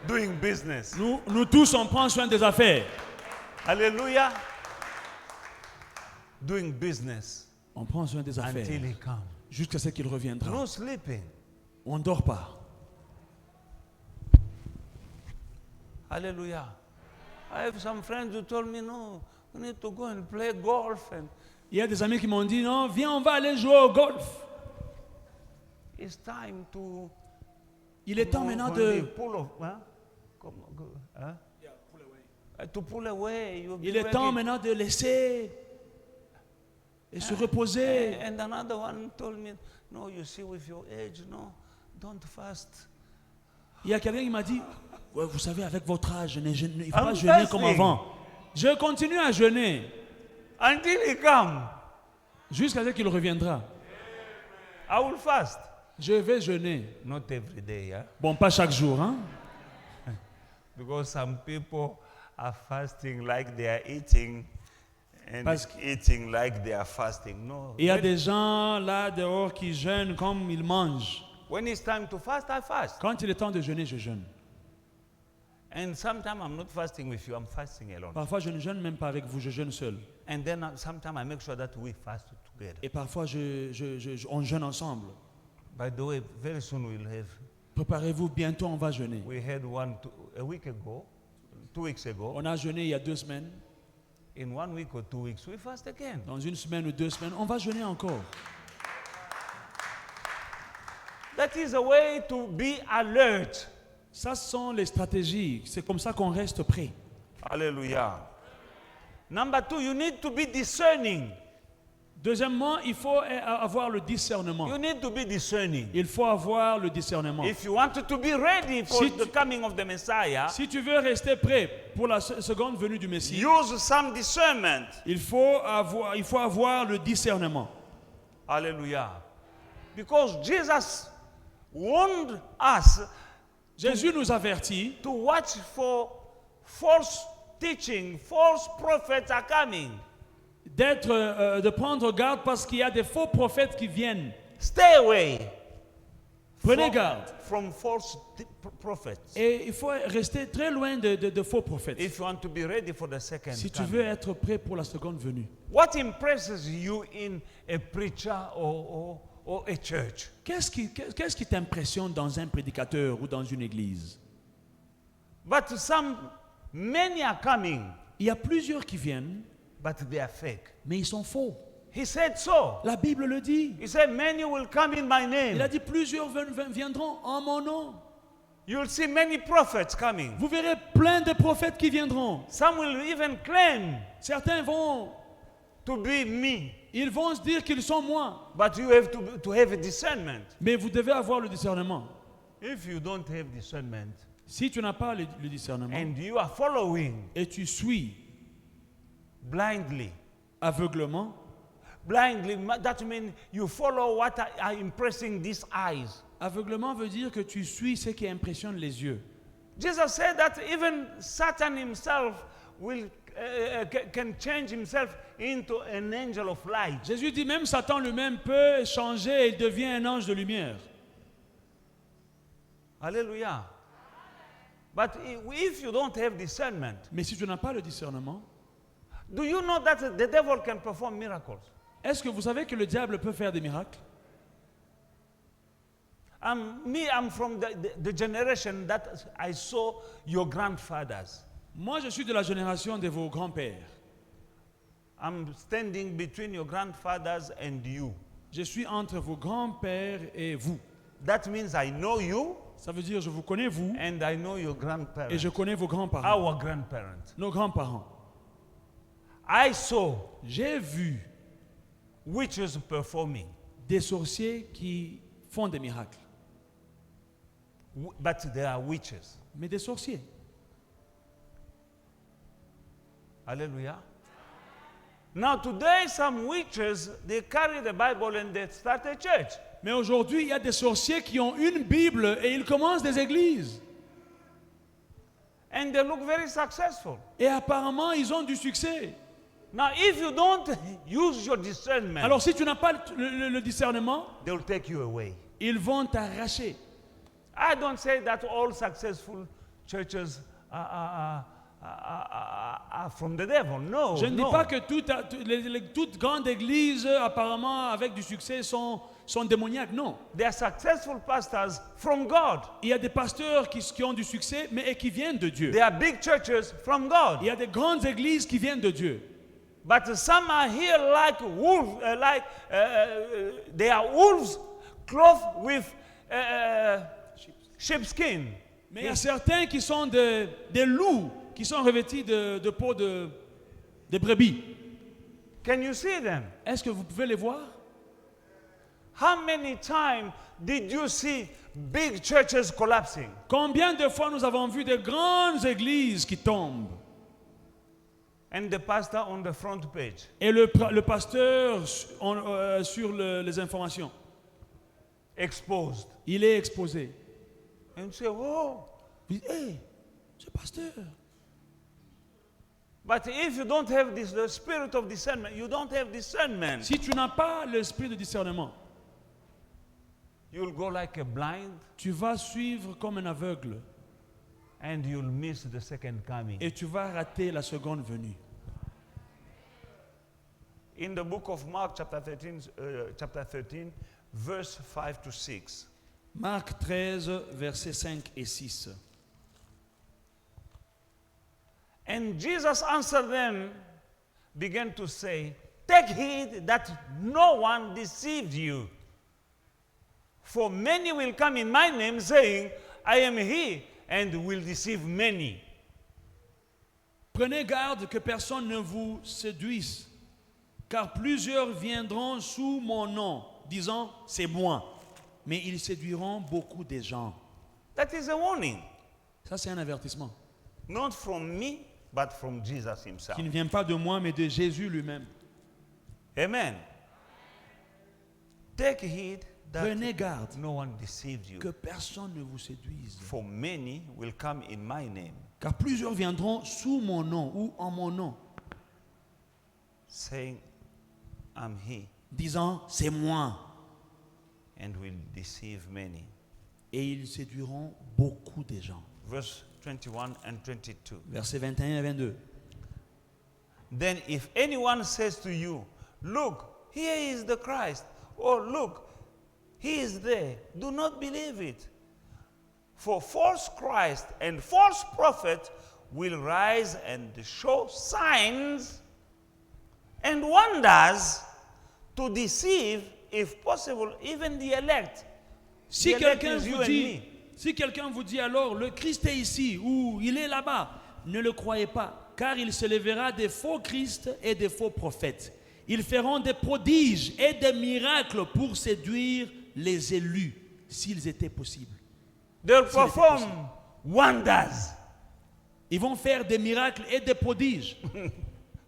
doing business. Nous tous, on prend soin des affaires. Hallelujah. Doing business On prend soin des affaires until he comes. jusqu'à ce qu'il reviendra. No sleeping. On ne dort pas. Hallelujah. I have some friends who told me, no, we need to go and play golf. And Il y a des amis qui m'ont dit, non, viens, on va aller jouer au golf. it's time to Il est temps maintenant pull off, huh? Huh? To pull away. You'll be Il est temps working. maintenant de laisser et se reposer. And another one told me, no, you see, with your age, no, don't fast. Il y a quelqu'un qui m'a dit, ouais, vous savez, avec votre âge, il ne faut pas I'm jeûner comme fasting. avant. Je continue à jeûner Until he comes, jusqu'à ce qu'il reviendra. I will fast. Je vais jeûner. Not every day, yeah? Bon, pas chaque jour, hein? Because some people are fasting like they are eating and Parce- eating like they are fasting. No. Il y a des gens là dehors qui jeûnent comme ils mangent. When it's time to fast, I fast. Quand il est temps de jeûner, je jeûne. And sometimes I'm not fasting with you, I'm fasting alone. Parfois, je ne jeûne même pas avec vous, je jeûne seul. And then sometimes I make sure that we fast together. Et parfois, on jeûne ensemble. By the way, very soon we'll have. Préparez-vous, bientôt on va jeûner. We had a week ago, 2 weeks ago. On a jeûné il y a 2 semaines. In 1 week or 2 weeks, we fast again. Dans 1 semaine ou 2 semaines, on va jeûner encore. That is a way to be alert. Ça sont les stratégies. C'est comme ça qu'on reste prêt. Hallelujah. Number 2, you need to be discerning. Deuxièmement, il faut avoir le discernement. You need to be discerning. Il faut avoir le discernement. If you want to be ready for Si the tu- coming of the Messiah, Si tu veux rester prêt pour la seconde venue du Messie, use some discernment. il faut avoir le discernement. Hallelujah. Because Jesus warned us Jésus nous avertit to watch for false teaching. False prophets are coming. De prendre garde parce qu'il y a des faux prophètes qui viennent. Stay away Prenez garde. from false prophets. Et il faut rester très loin de faux prophètes. If you want to be ready for the second Si tu coming. veux être prêt pour la seconde venue. What impresses you in a preacher or a church? Qu'est-ce qui t'impressionne dans un prédicateur ou dans une église? But many are coming, Il y a plusieurs qui viennent, but they are fake. mais ils sont faux. He said so. La Bible le dit. He said, many will come in my Il name. a dit plusieurs viendront en mon nom. You'll see many prophets coming. Vous verrez plein de prophètes qui viendront. Some will even claim Certains vont, to be me. ils vont se dire qu'ils sont moi. But you have to have a discernment. Mais vous devez avoir le discernement. If you don't have discernment Si tu n'as pas le discernement and you are following et tu suis blindly, aveuglement, that means you follow what are impressing these eyes. aveuglement veut dire que tu suis ce qui impressionne les yeux. Jesus said that even Satan himself can change himself into an angel of light. Jésus dit même Satan lui-même peut changer et il devient un ange de lumière. Hallelujah. But if you don't have discernment, Mais si tu n'as pas le discernement, do you know that the devil can perform miracles? est-ce que vous savez que le diable peut faire des miracles? I'm from the generation that I saw your grandfathers. Moi, je suis de la génération de vos grands-pères. I'm standing between your grandfathers and you. Je suis entre vos grands-pères et vous. That means I know you Ça veut dire je vous connais vous and I know your grandparents. et je connais vos grands-parents, Our grandparents. nos grands-parents. I saw J'ai vu witches performing, des sorciers qui font des miracles. but they are witches. Mais des sorciers. Hallelujah. Now today some witches, they carry the Bible and they start a church. Mais aujourd'hui, il y a des sorciers qui ont une Bible et ils commencent des églises. And they look very successful. Et apparemment, ils ont du succès. Now if you don't use your discernment, Alors si tu n'as pas le discernement, they will take you away. ils vont t'arracher. I don't say that all successful churches are from the devil. No. Je ne dis no. pas que toutes grandes églises, apparemment, avec du succès, sont démoniaques. Non. They are successful pastors from God. Il y a des pasteurs qui ont du succès, mais qui viennent de Dieu. They are big churches from God. Il y a des grandes églises qui viennent de Dieu. But some are here like wolves, they are wolves clothed with sheepskin. Mais il y a certains qui sont des loups, qui sont revêtis de peau de brebis. Can you see them? Est-ce que vous pouvez les voir? How many times did you see big churches collapsing? Combien de fois nous avons vu de grandes églises qui tombent? And the pastor on the front page. Et le pasteur sur les informations. Exposed. Il est exposé. And you say, oh. Il dit, hey, ce pasteur. But if you don't have the spirit of discernment, you don't have discernment. Si tu n'as pas l'esprit de discernement, You'll go like a blind tu vas suivre comme un aveugle and you'll miss the second coming. et tu vas rater la seconde venue. In the book of Mark, chapter 13, verse 5 to 6. Marc 13, versets 5 et 6. And Jesus answered them, began to say, take heed that no one deceives you. For many will come in my name, saying, I am he, and will deceive many. Prenez garde que personne ne vous séduise, car plusieurs viendront sous mon nom, disant, c'est moi. Mais ils séduiront beaucoup de gens. That is a warning. Ça, c'est un avertissement Not from me, but from Jesus himself. qui ne vient pas de moi, mais de Jésus lui-même. Amen. Take heed that Prenez garde no one deceives you. que personne ne vous séduise. For many will come in my name, Car plusieurs viendront sous mon nom ou en mon nom, saying, I'm he, disant c'est moi. and will deceive many. Et ils séduiront beaucoup de gens. Verse 21 and 22. Versets 21 et 22. Then if anyone says to you, look, here is the Christ, or look, he is there, do not believe it. For false Christ and false prophet will rise and show signs and wonders to deceive, if possible, even the elect. Si The elect quelqu'un is you vous and dit, me. si quelqu'un vous dit alors le Christ est ici ou il est là-bas, ne le croyez pas, car il se lèvera des faux Christ et des faux prophètes. Ils feront des prodiges et des miracles pour séduire les élus, s'ils étaient possibles. They'll S'il était perform possible. wonders. Ils vont faire des miracles et des prodiges.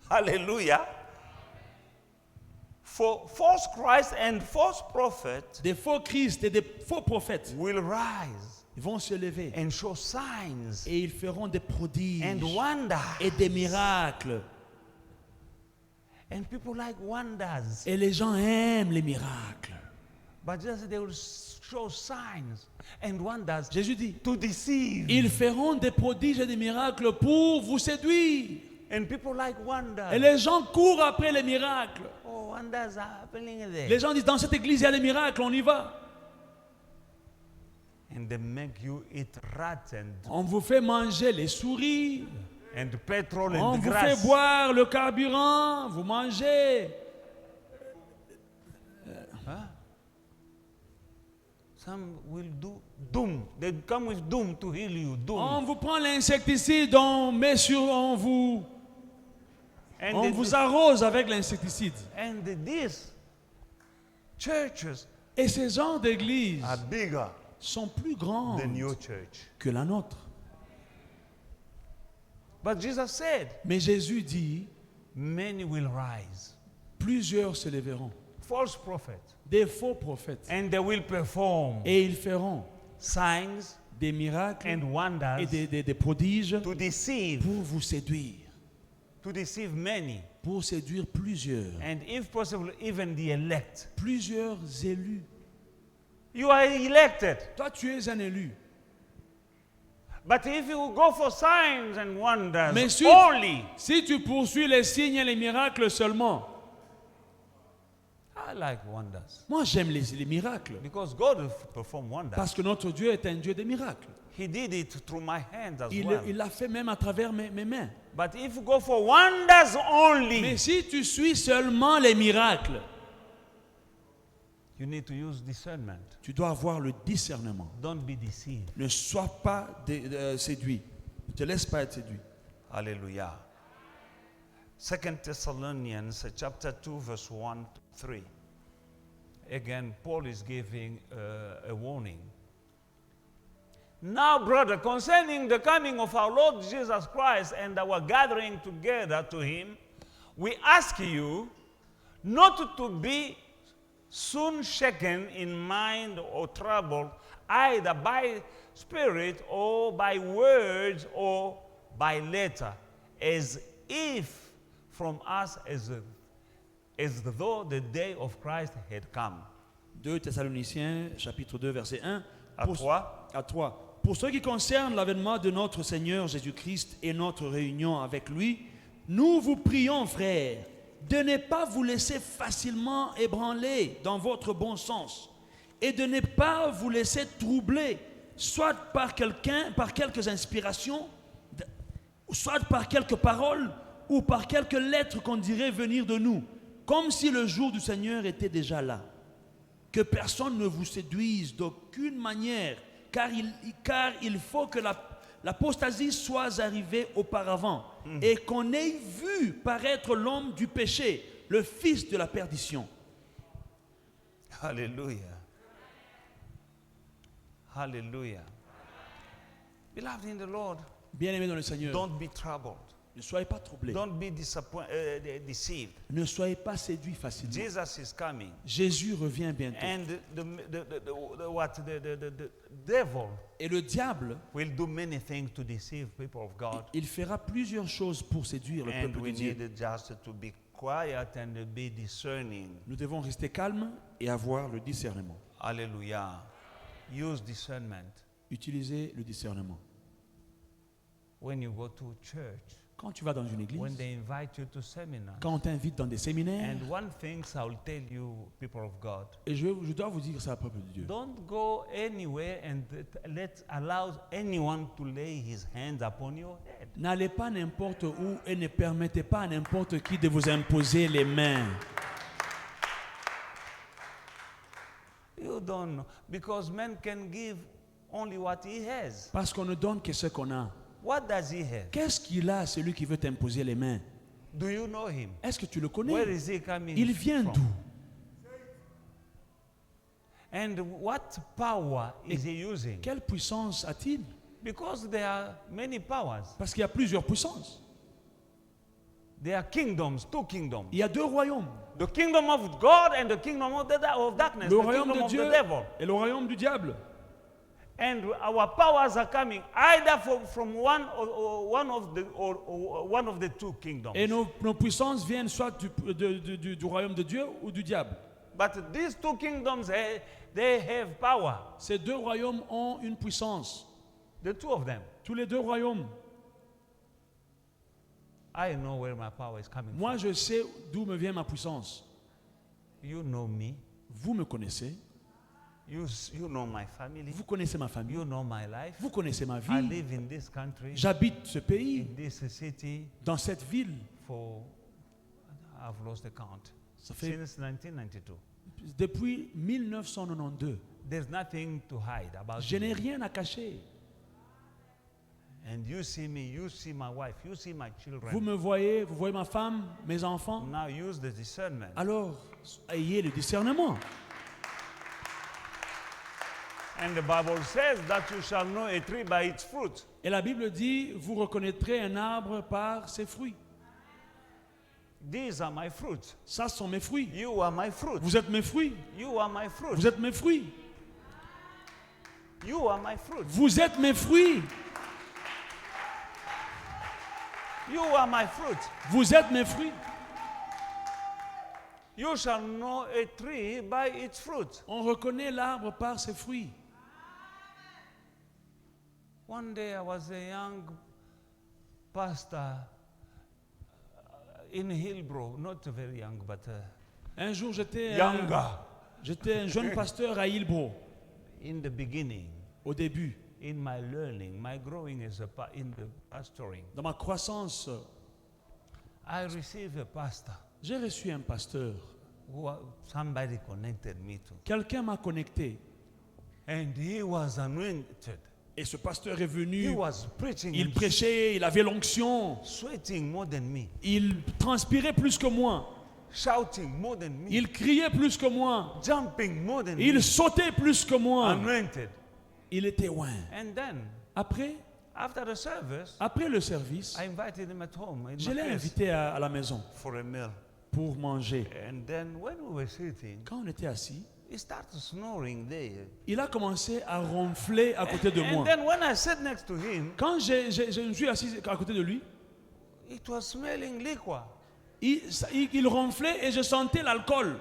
Hallelujah. For false Christ and false prophet Des faux Christ et des faux prophètes. will rise Ils vont se lever and show signs et ils feront des prodiges and wonders. et des miracles. And people like wonders. Et les gens aiment les miracles. But just they will show signs and wonders Jésus dit, to deceive. ils feront des prodiges et des miracles pour vous séduire. And people like wonders. Et les gens courent après les miracles. Oh, wonders are happening there. Les gens disent, dans cette église, il y a les miracles, on y va. And they make you eat rats On vous fait manger les souris. and petrol On and vous grass. fait boire le carburant. Vous mangez. Huh? Some will do doom. They come with doom to heal you. Doom. On vous prend l'insecticide, on met sur, on vous arrose avec l'insecticide. And these churches Et ces genres d'églises are bigger sont plus grandes than your church. que la nôtre. But Jesus said, Mais Jésus dit, many will rise. plusieurs se lèveront, False prophets. des faux prophètes, And they will perform et ils feront signs des miracles and wonders et des prodiges to deceive. pour vous séduire, To deceive many. pour séduire plusieurs, And if possible, even the elect. plusieurs élus. You are elected. Toi, tu es un élu. But if you go for signs and wonders Mais only, si tu poursuis les signes et les miracles seulement, I like wonders. moi j'aime les miracles, Because God will perform wonders. parce que notre Dieu est un Dieu des miracles. He did it through my hands as Il well. l'a fait même à travers mes mains. But if you go for wonders only, Mais si tu suis seulement les miracles, you need to use discernment. tu dois avoir le discernement. Don't be deceived. Ne sois pas séduit. Ne te laisse pas être séduit. Hallelujah. 2 Thessalonians chapter 2 verse 1 to 3. Again, Paul is giving a warning. Now, brother, concerning the coming of our Lord Jesus Christ and our gathering together to him, we ask you not to be soon shaken in mind or troubled, either by spirit or by words or by letter, as if from us as though the day of Christ had come. 2 Thessaloniciens, chapitre 2, verset 1. À 3. Pour ce qui concerne l'avènement de notre Seigneur Jésus-Christ et notre réunion avec lui, nous vous prions, frères, de ne pas vous laisser facilement ébranler dans votre bon sens et de ne pas vous laisser troubler, soit par quelques inspirations, soit par quelques paroles ou par quelques lettres qu'on dirait venir de nous, comme si le jour du Seigneur était déjà là. Que personne ne vous séduise d'aucune manière, car il faut que l'apostasie soit arrivée auparavant et qu'on ait vu paraître l'homme du péché, le fils de la perdition. Hallelujah. Hallelujah. Beloved in the Lord, Bien-aimé dans le Seigneur, don't be troubled. Ne soyez pas troublés. Don't be deceived. Ne soyez pas séduits facilement. Jesus is coming. Jésus revient bientôt. And the devil Et le diable, will do many things to deceive people of God. il fera plusieurs choses pour séduire le And peuple de we Dieu. need just to be quiet and be discerning. Nous devons rester calmes et avoir le discernement. Hallelujah. Use discernment. Utilisez le discernement. When you go to church, Quand tu vas dans une when église, they invite you to seminars. quand on t'invite dans des séminaires, And one thing I'll tell you, people of God, et je dois vous dire ça, peuple de Dieu. don't go anywhere and allow anyone to lay his hands upon your head. N'allez pas n'importe où et ne permettez pas à n'importe qui de vous imposer les mains. You don't know. Because man can give only what he has. Parce qu'on ne donne que ce qu'on a. What does he have? Qu'est-ce qu'il a, celui qui veut t'imposer les mains? Do you know him? Est-ce que tu le Where connais? is he coming Il vient from? d'où? And what power is he using? Quelle puissance a-t-il? Because there are many powers. Parce qu'il y a plusieurs puissances. There are kingdoms, two kingdoms. Il y a deux royaumes. The kingdom of God and the kingdom of darkness. Le The royaume kingdom de of Dieu the devil. et le royaume du diable. And our powers are coming either from one of the two kingdoms. Et nos puissances viennent soit du royaume de Dieu ou du diable. But these two kingdoms, they have power. Ces deux royaumes ont une puissance. The two of them. Tous les deux royaumes. I know where my power is coming Moi, je sais d'où me vient ma puissance. from. You know me. Vous me connaissez. You know my family. Vous connaissez ma famille. You know my life. Vous connaissez ma I vie. live in this country, J'habite ce pays, in this city dans cette ville. for, I've lost the count, Ça fait since 1992. depuis 1992. There's nothing to hide about Je n'ai me. rien à cacher. And you see me, you see my wife, you see my children. Vous voyez ma femme, mes enfants. Now use the discernment. Alors, ayez le discernement. And the Bible says that you shall know a tree by its fruit. Et la Bible dit, vous reconnaîtrez un arbre par ses fruits. These are my fruits. Ça sont mes fruits. You are my fruit. Vous êtes mes fruits. You are my fruit. Vous êtes mes fruits. You are my fruit. Vous êtes mes fruits. You are my fruit. Vous êtes mes fruits. You shall know a tree by its fruit. On reconnaît l'arbre par ses fruits. One day I was a young pastor in Hillbrow, not very young, but Un jour, j'étais un jeune pasteur à Hillbrow, in the beginning, au début. in my learning, my growing as in the pastoring, Dans ma croissance, I received a pastor j'ai reçu un pasteur. who somebody connected me to, Quelqu'un m'a connecté. and he was anointed. Et ce pasteur est He venu. was preaching Il and prêchait, il avait l'onction. sweating more than me, Il transpirait plus que moi. shouting more than me, Il criait plus que moi. jumping more than Il me, sautait plus que moi. anointed. Il était loin. And then, Après after the service, le service, I invited him at home in je my l'ai place invité à la maison for a meal. pour manger. And then when we were sitting, Quand on était assis, he started snoring there. il a commencé à ronfler à côté de moi. And then when I sat next to him, Quand je me suis assis à côté de lui, it was smelling liquor. il ronflait et je sentais l'alcool.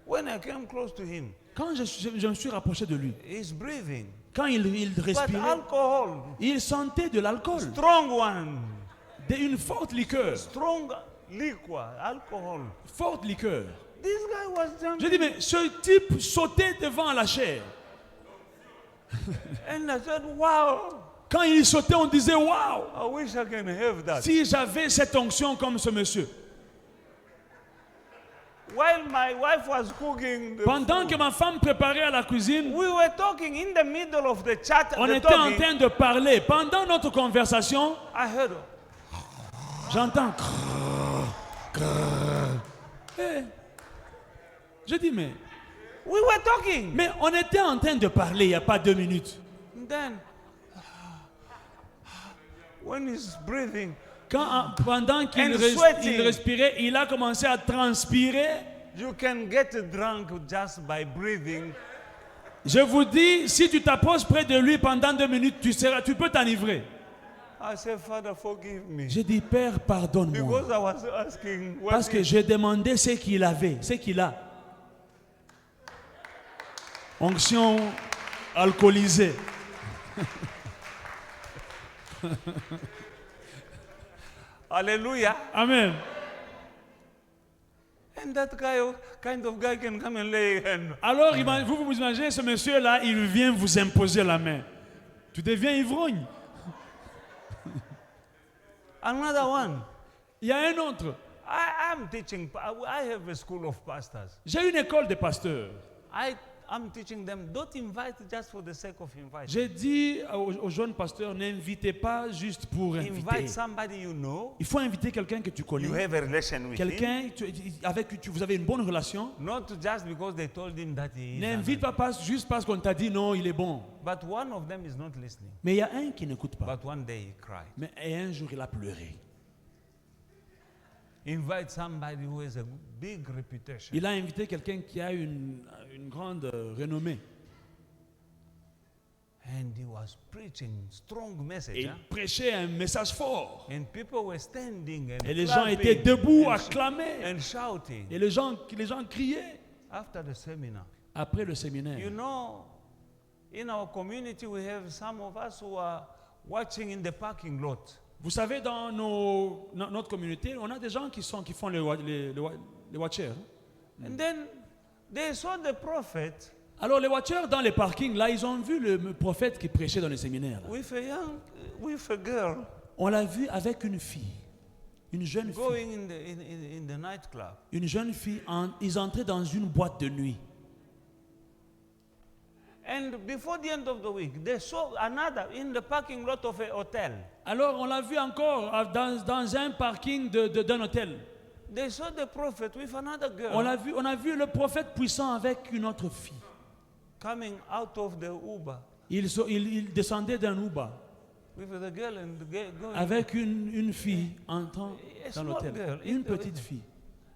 When I came close to him, Quand je me suis rapproché de lui, he's breathing. quand il But respirait, alcohol, il sentait de l'alcool, strong one, une forte liqueur. strong liquor, alcohol. Forte liqueur. This guy was Je jumping. dis, mais ce type sautait devant la chair. And I said, wow, Quand il sautait, on disait, waouh, I wish I can have that. si j'avais cette onction comme ce monsieur. While my wife was cooking, Pendant que ma femme préparait à la cuisine, we were talking in the middle of the chat. on the était en talking, train de parler. Pendant notre conversation, I heard, j'entends. Eh. Je dis, mais we were talking. Mais on était en train de parler il n'y a pas 2 minutes. And then when he's breathing, Pendant qu'il And sweating. respirait, il a commencé à transpirer. you can get drunk just by breathing. Je vous dis, si tu t'approches près de lui pendant 2 minutes, tu peux t'enivrer. I said, Father, forgive me. J'ai dit, Père, pardonne-moi. Because I was asking what Parce que is- j'ai demandé ce qu'il avait, ce qu'il a. Onction alcoolisée. Hallelujah. Amen. And that kind of guy can come and lay hand. Alors, vous imaginez ce monsieur-là, il vient vous imposer la main. Tu deviens ivrogne. Another one. Il y a un autre. I'm teaching. I have a school of pastors. J'ai une école de pasteurs. I'm teaching them. Don't invite just for the sake of inviting. J'ai dit aux jeunes pasteurs, n'invitez pas juste pour inviter. Invite somebody you know. Il faut inviter quelqu'un que tu You connais. have a relation with him. Quelqu'un avec qui vous avez une bonne relation. Not just because they told him that he is. N'invite pas juste parce qu'on t'a dit non, il est bon. But one of them is not listening. Mais il y a un qui n'écoute pas. But one day he cried. Mais un jour, il a pleuré. Invite somebody who has a big reputation. Il a invité quelqu'un qui a une grande renommée. And he was preaching strong message. Et il Huh? prêchait un message fort. And people were standing and Et les gens clapping étaient debout, and acclamés. and shouting. Et les gens criaient. After the seminar, Après le séminaire, you know, in our community we have some of us who are watching in the parking lot. vous savez, dans notre communauté, on a des gens qui font les watchers. And then they saw the prophet Alors les watchers dans les parkings, là, ils ont vu le prophète qui prêchait dans les séminaires. Là. with a girl On l'a vu avec une fille, une jeune fille. going in the nightclub. Une jeune fille, ils entraient dans une boîte de nuit. And before the end of the week, they saw another in the parking lot of a hotel. Alors on l'a vu encore dans un parking d'un hôtel. They saw the prophet with another girl On a vu le prophète puissant avec une autre fille. coming out of the Uber Il descendait d'un Uber with the girl and going. avec une fille entrant A dans small l'hôtel. girl, Une petite fille.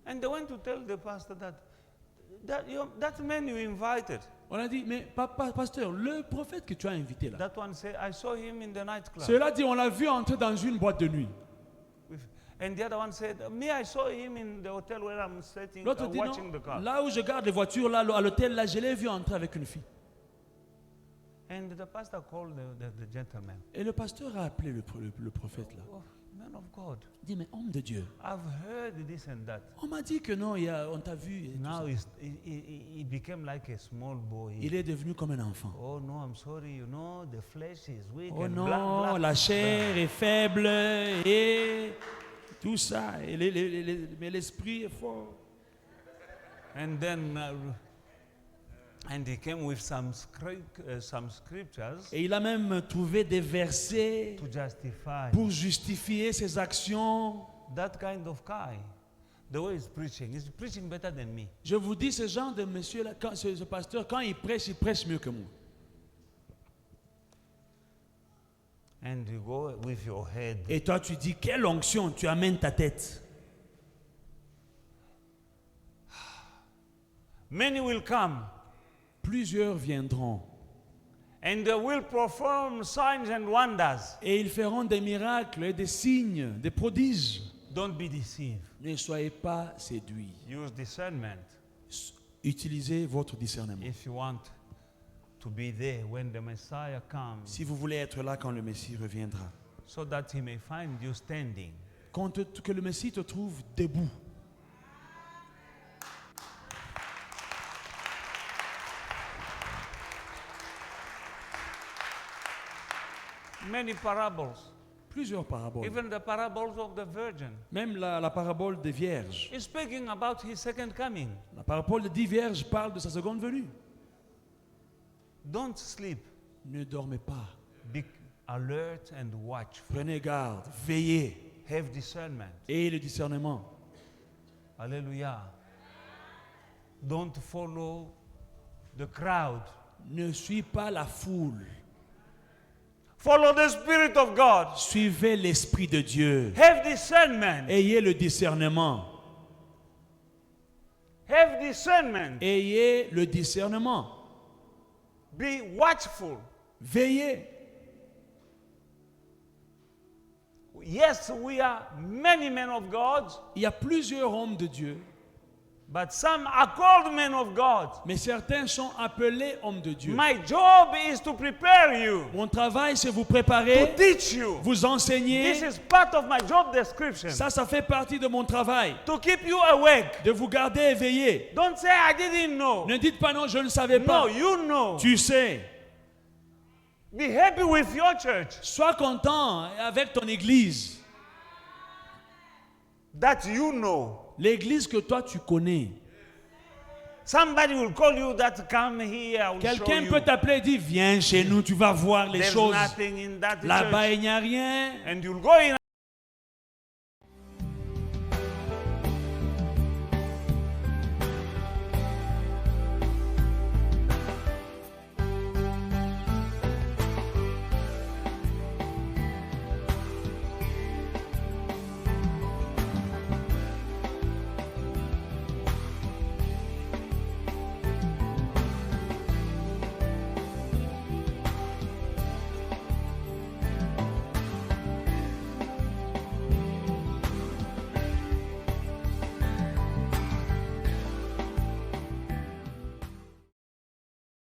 And they went to tell the pastor that man you invited. On a dit, mais pasteur, le prophète que tu as invité là. That one said, I saw him in the nightclub. Cela dit, on l'a vu entrer dans une boîte de nuit. And the other one said, me, I saw him in the hotel where I'm sitting, L'autre dit, watching the non, car. là où je garde les voitures, là, à l'hôtel, là, je l'ai vu entrer avec une fille. And the pastor called the gentleman. Et le pasteur a appelé le prophète là. Oh, man of God, Il dit, mais homme de Dieu, I've heard this and that. on m'a dit que non, on t'a vu. Et tout Now ça. he became like a small boy. Il est devenu comme un enfant. Oh no, I'm sorry, you know, the flesh is weak Oh and non, blah. la chair est faible et tout ça. Mais l'esprit est fort. And then, and he came with some scriptures Et il a même trouvé des versets to justify pour justifier ses actions. that kind of guy. The way he's preaching better than me. Je vous dis, ce genre de monsieur-là, ce pasteur, quand il prêche mieux que moi. And you go with your head. Et toi, tu dis, quelle onction, tu amènes ta tête. Many will come Plusieurs viendront. and they will perform signs and wonders. Et ils feront des miracles et des signes, des prodiges. Don't be deceived. Ne soyez pas séduits. Use discernment Utilisez votre discernement. if you want to be there when the Messiah comes, Si vous voulez être là quand le Messie reviendra. so that he may find you standing. Que le Messie te trouve debout. Many parables, Plusieurs paraboles. even the parables of the virgin, Même la parabole des vierges. is speaking about his second coming. La parabole des 10 vierges parle de sa seconde venue. Don't sleep. Ne dormez pas. Be alert and watch. Prenez garde. Veillez. Have discernment. Et le discernement. Hallelujah. Don't follow the crowd. Ne suis pas la foule. Follow the Spirit of God. Suivez l'Esprit de Dieu. Have discernment. Ayez le discernement. Have discernment. Ayez le discernement. Be watchful. Veillez. Yes, we are many men of God, Il y a plusieurs hommes de Dieu, but some are called men of God. mais certains sont appelés hommes de Dieu. My job is to prepare you, Mon travail, c'est vous to préparer, teach you. vous enseigner. This is part of my job description. Ça fait partie de mon travail, To keep you awake. de vous garder éveillé. Don't say I didn't know. Ne dites pas non, je ne savais No, pas. you know. Tu sais. Be happy with your church Sois content avec ton église. that you know. L'église que toi tu connais. Somebody will call you that come here, I will show Quelqu'un you. peut t'appeler et dire viens chez nous, tu vas voir les There's choses. nothing in that Là-bas, church. il n'y a rien. And you'll go in